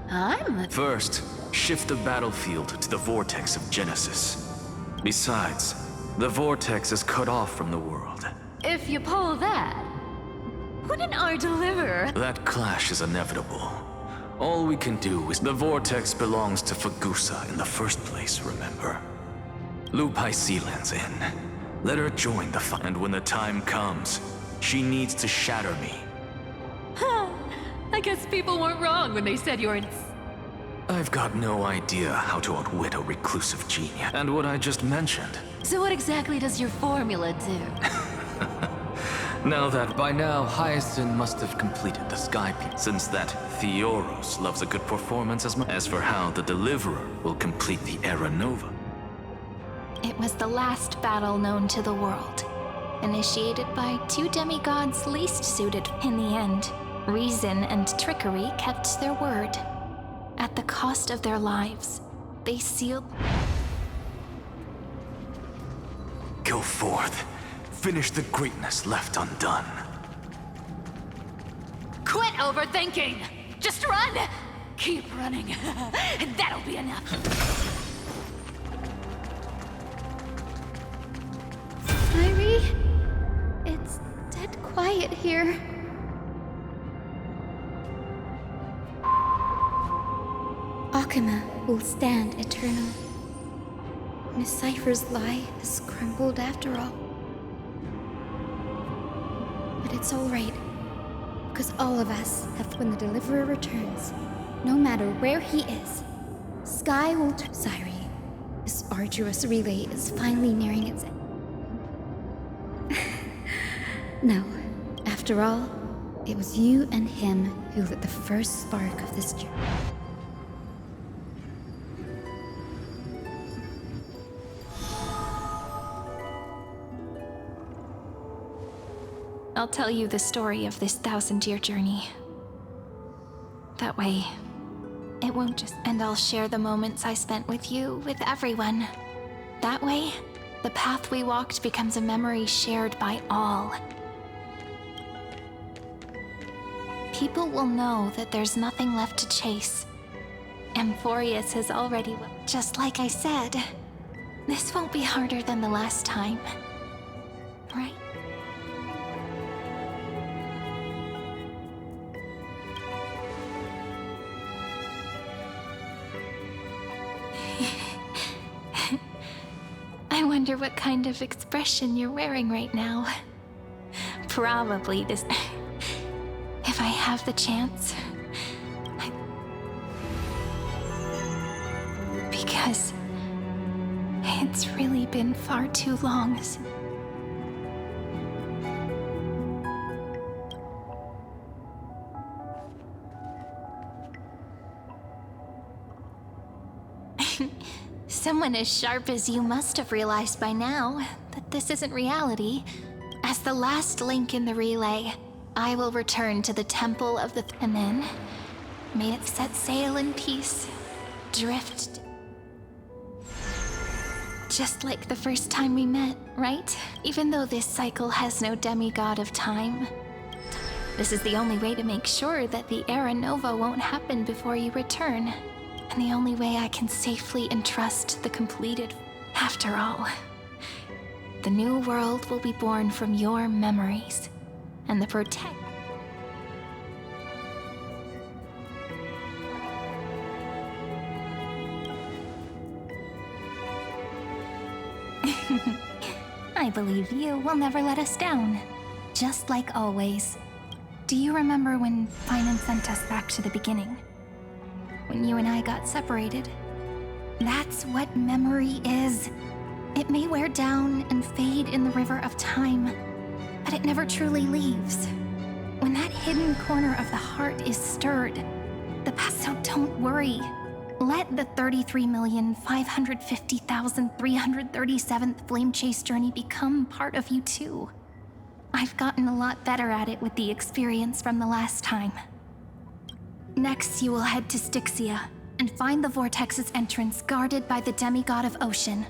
I'm the— First, shift the battlefield to the vortex of Genesis. Besides, the vortex is cut off from the world. If you pull that, wouldn't our deliverer— That clash is inevitable. All we can do is— The vortex belongs to Fagusa in the first place, remember? Lupai Sealand's in. Let her join the fight. And when the time comes, she needs to shatter me. I guess people weren't wrong when they said you're in— I've got no idea how to outwit a reclusive genius. And what I just mentioned. So what exactly does your formula do? Now that by now, Hyacinth must have completed the sky piece, since that Theoros loves a good performance as much. As for how the Deliverer will complete the Era Nova. It was the last battle known to the world, initiated by two demigods least suited. In the end, reason and trickery kept their word. At the cost of their lives, they sealed— Go forth. Finish the greatness left undone. Quit overthinking! Just run! Keep running, and that'll be enough. Irie, it's dead quiet here. Akima will stand eternal. Miss Cypher's lie has crumbled after all. But it's all right, because all of us have when the Deliverer returns, no matter where he is, Sky will turn. Syrie, this arduous relay is finally nearing its end. No, after all, it was you and him who lit the first spark of this journey. I'll tell you the story of this 1,000-year journey. That way, it won't just— And I'll share the moments I spent with you, with everyone. That way, the path we walked becomes a memory shared by all. People will know that there's nothing left to chase. Amphorius has already— Just like I said, this won't be harder than the last time. Right? I wonder what kind of expression you're wearing right now. Probably this— If I have the chance. Because it's really been far too long since— Someone as sharp as you must have realized by now that this isn't reality. As the last link in the relay, I will return to the Temple of the— And then, may it set sail in peace, drift— Just like the first time we met, right? Even though this cycle has no demigod of time, this is the only way to make sure that the Era Nova won't happen before you return. And the only way I can safely entrust the completed— After all, The new world will be born from your memories, and the I believe you will never let us down, just like always. Do you remember when Finan sent us back to the beginning? When you and I got separated? That's what memory is. It may wear down and fade in the river of time, but it never truly leaves. When that hidden corner of the heart is stirred, the past, so don't worry. Let the 33,550,337th Flame Chase journey become part of you too. I've gotten a lot better at it with the experience from the last time. Next, you will head to Styxia and find the Vortex's entrance guarded by the demigod of ocean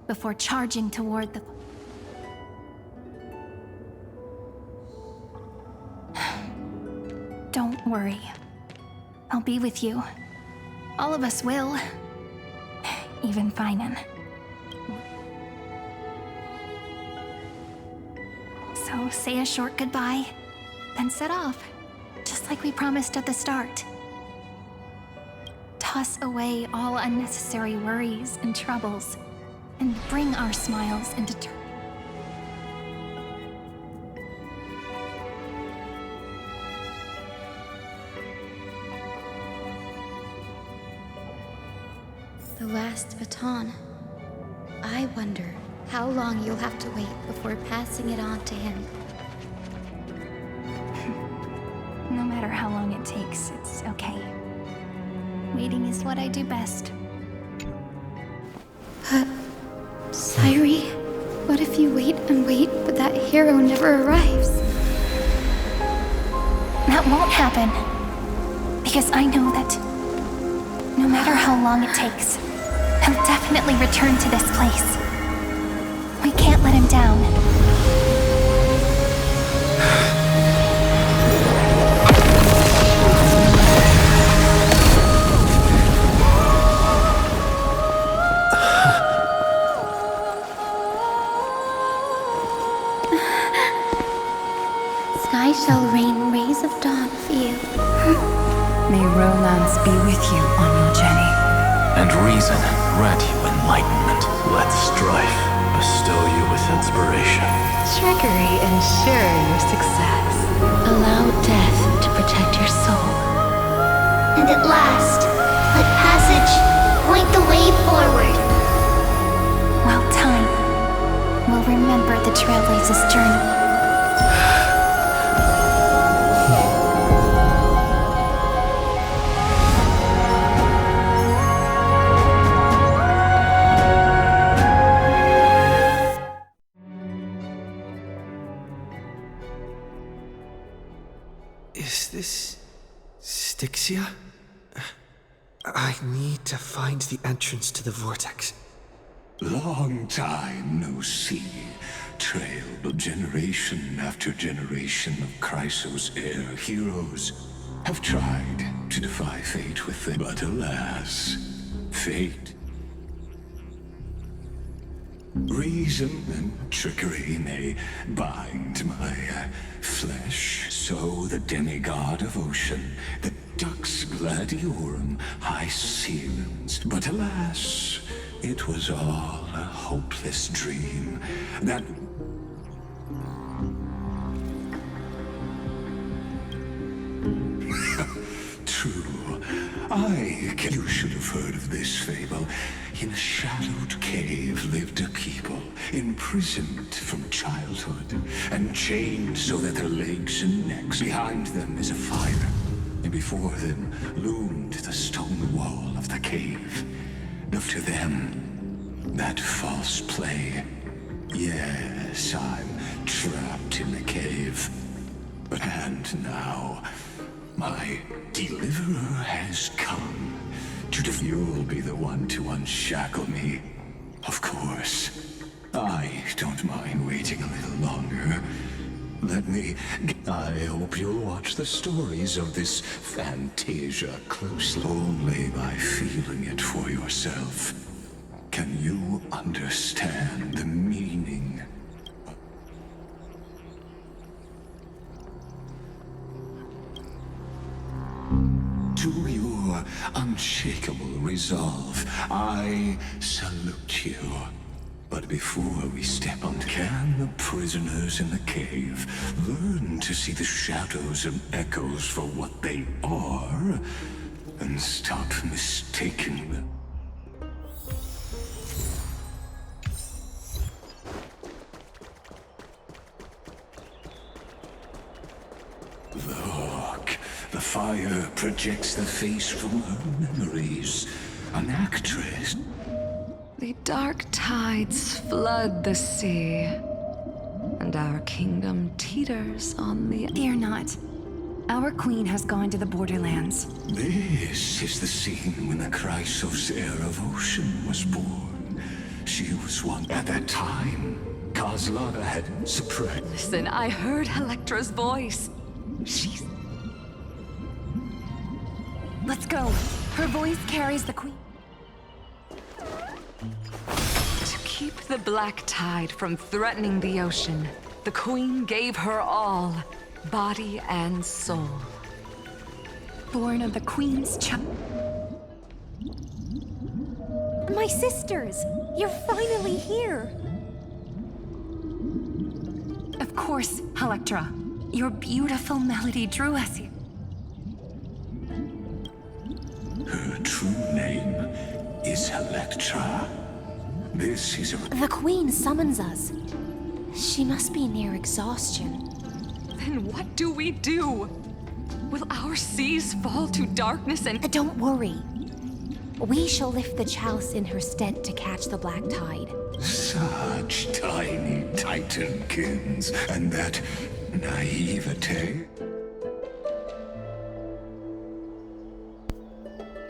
before charging toward the... Don't worry. I'll be with you. All of us will. Even Finan. So say a short goodbye, then set off, just like we promised at the start. Toss away all unnecessary worries and troubles, and bring our smiles into turn. The last baton. I wonder how long you'll have to wait before passing it on to him. No matter how long it takes, it's okay. Waiting is what I do best. But, Sairi, what if you wait and wait, but that hero never arrives? That won't happen. Because I know that no matter how long it takes, he'll definitely return to this place. We can't let him down. Sky shall rain rays of dawn for you. May romance be with you on your journey. And reason grant you enlightenment. Let strife bestow you with inspiration. Trickery ensure your success. Allow death to protect your soul. And at last, let passage point the way forward. Well, time will remember the Trailblazer's journey. Is this Styxia? I need to find the entrance to the vortex. Long time no see. Trail of generation after generation of Chrysos heir heroes have tried to defy fate with them, but alas, fate. Reason and trickery may bind my flesh, so the demigod of ocean, the Dux Gladiorum, high seals. But alas, it was all a hopeless dream that... True. You should have heard of this fable. In a shadowed cave lived a people, imprisoned from childhood, and chained so that their legs and necks. Behind them is a fire, and before them loomed the stone wall of the cave. To them, that false play. Yes, I'm trapped in the cave. And now, my deliverer has come. You'll be the one to unshackle me. Of course. I don't mind waiting a little longer. I hope you'll watch the stories of this Fantasia closely. Only by feeling it for yourself can you understand the meaning your unshakable resolve. I salute you. But before we step on, can the prisoners in the cave learn to see the shadows and echoes for what they are, and stop mistaking them? Look, the fire projects the face from her memories. An actress. The dark tides flood the sea, and our kingdom teeters on the... Fear not. Our queen has gone to the borderlands. This is the scene when the Chrysos heir of Ocean was born. She was one at that time. Kozlana had suppressed. Listen, I heard Electra's voice. She's... Let's go. Her voice carries the queen. To keep the black tide from threatening the ocean, the queen gave her all, body and soul. Born of the queen's child. My sisters! You're finally here! Of course, Electra. Your beautiful melody drew us here. Her true name is Electra. This is a... The queen summons us. She must be near exhaustion. Then what do we do? Will our seas fall to darkness and... Don't worry. We shall lift the chalice in her stead to catch the black tide. Such tiny titankins, and that naivete.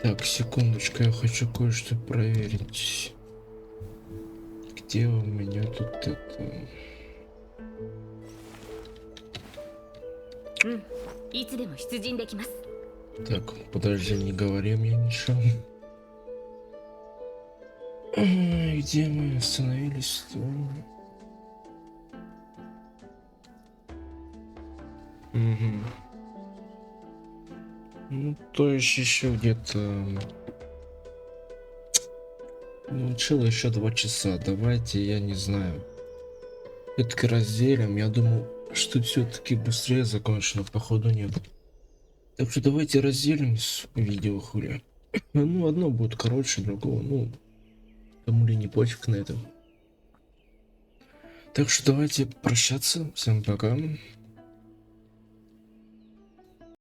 Так, секундочку, я хочу кое-что проверить. Где у меня тут это... Так, подожди, не говори мне ничего. Где мы остановились? Угу. Ну, то есть еще где-то... Ну, чило еще 2 часа. Давайте, я не знаю. Все-таки разделим. Я думаю, что все-таки быстрее закончено. Походу нет. Так что давайте разделим видео, хули. Ну, одно будет короче, другого, ну... Кому ли не пофиг на это. Так что давайте прощаться. Всем пока.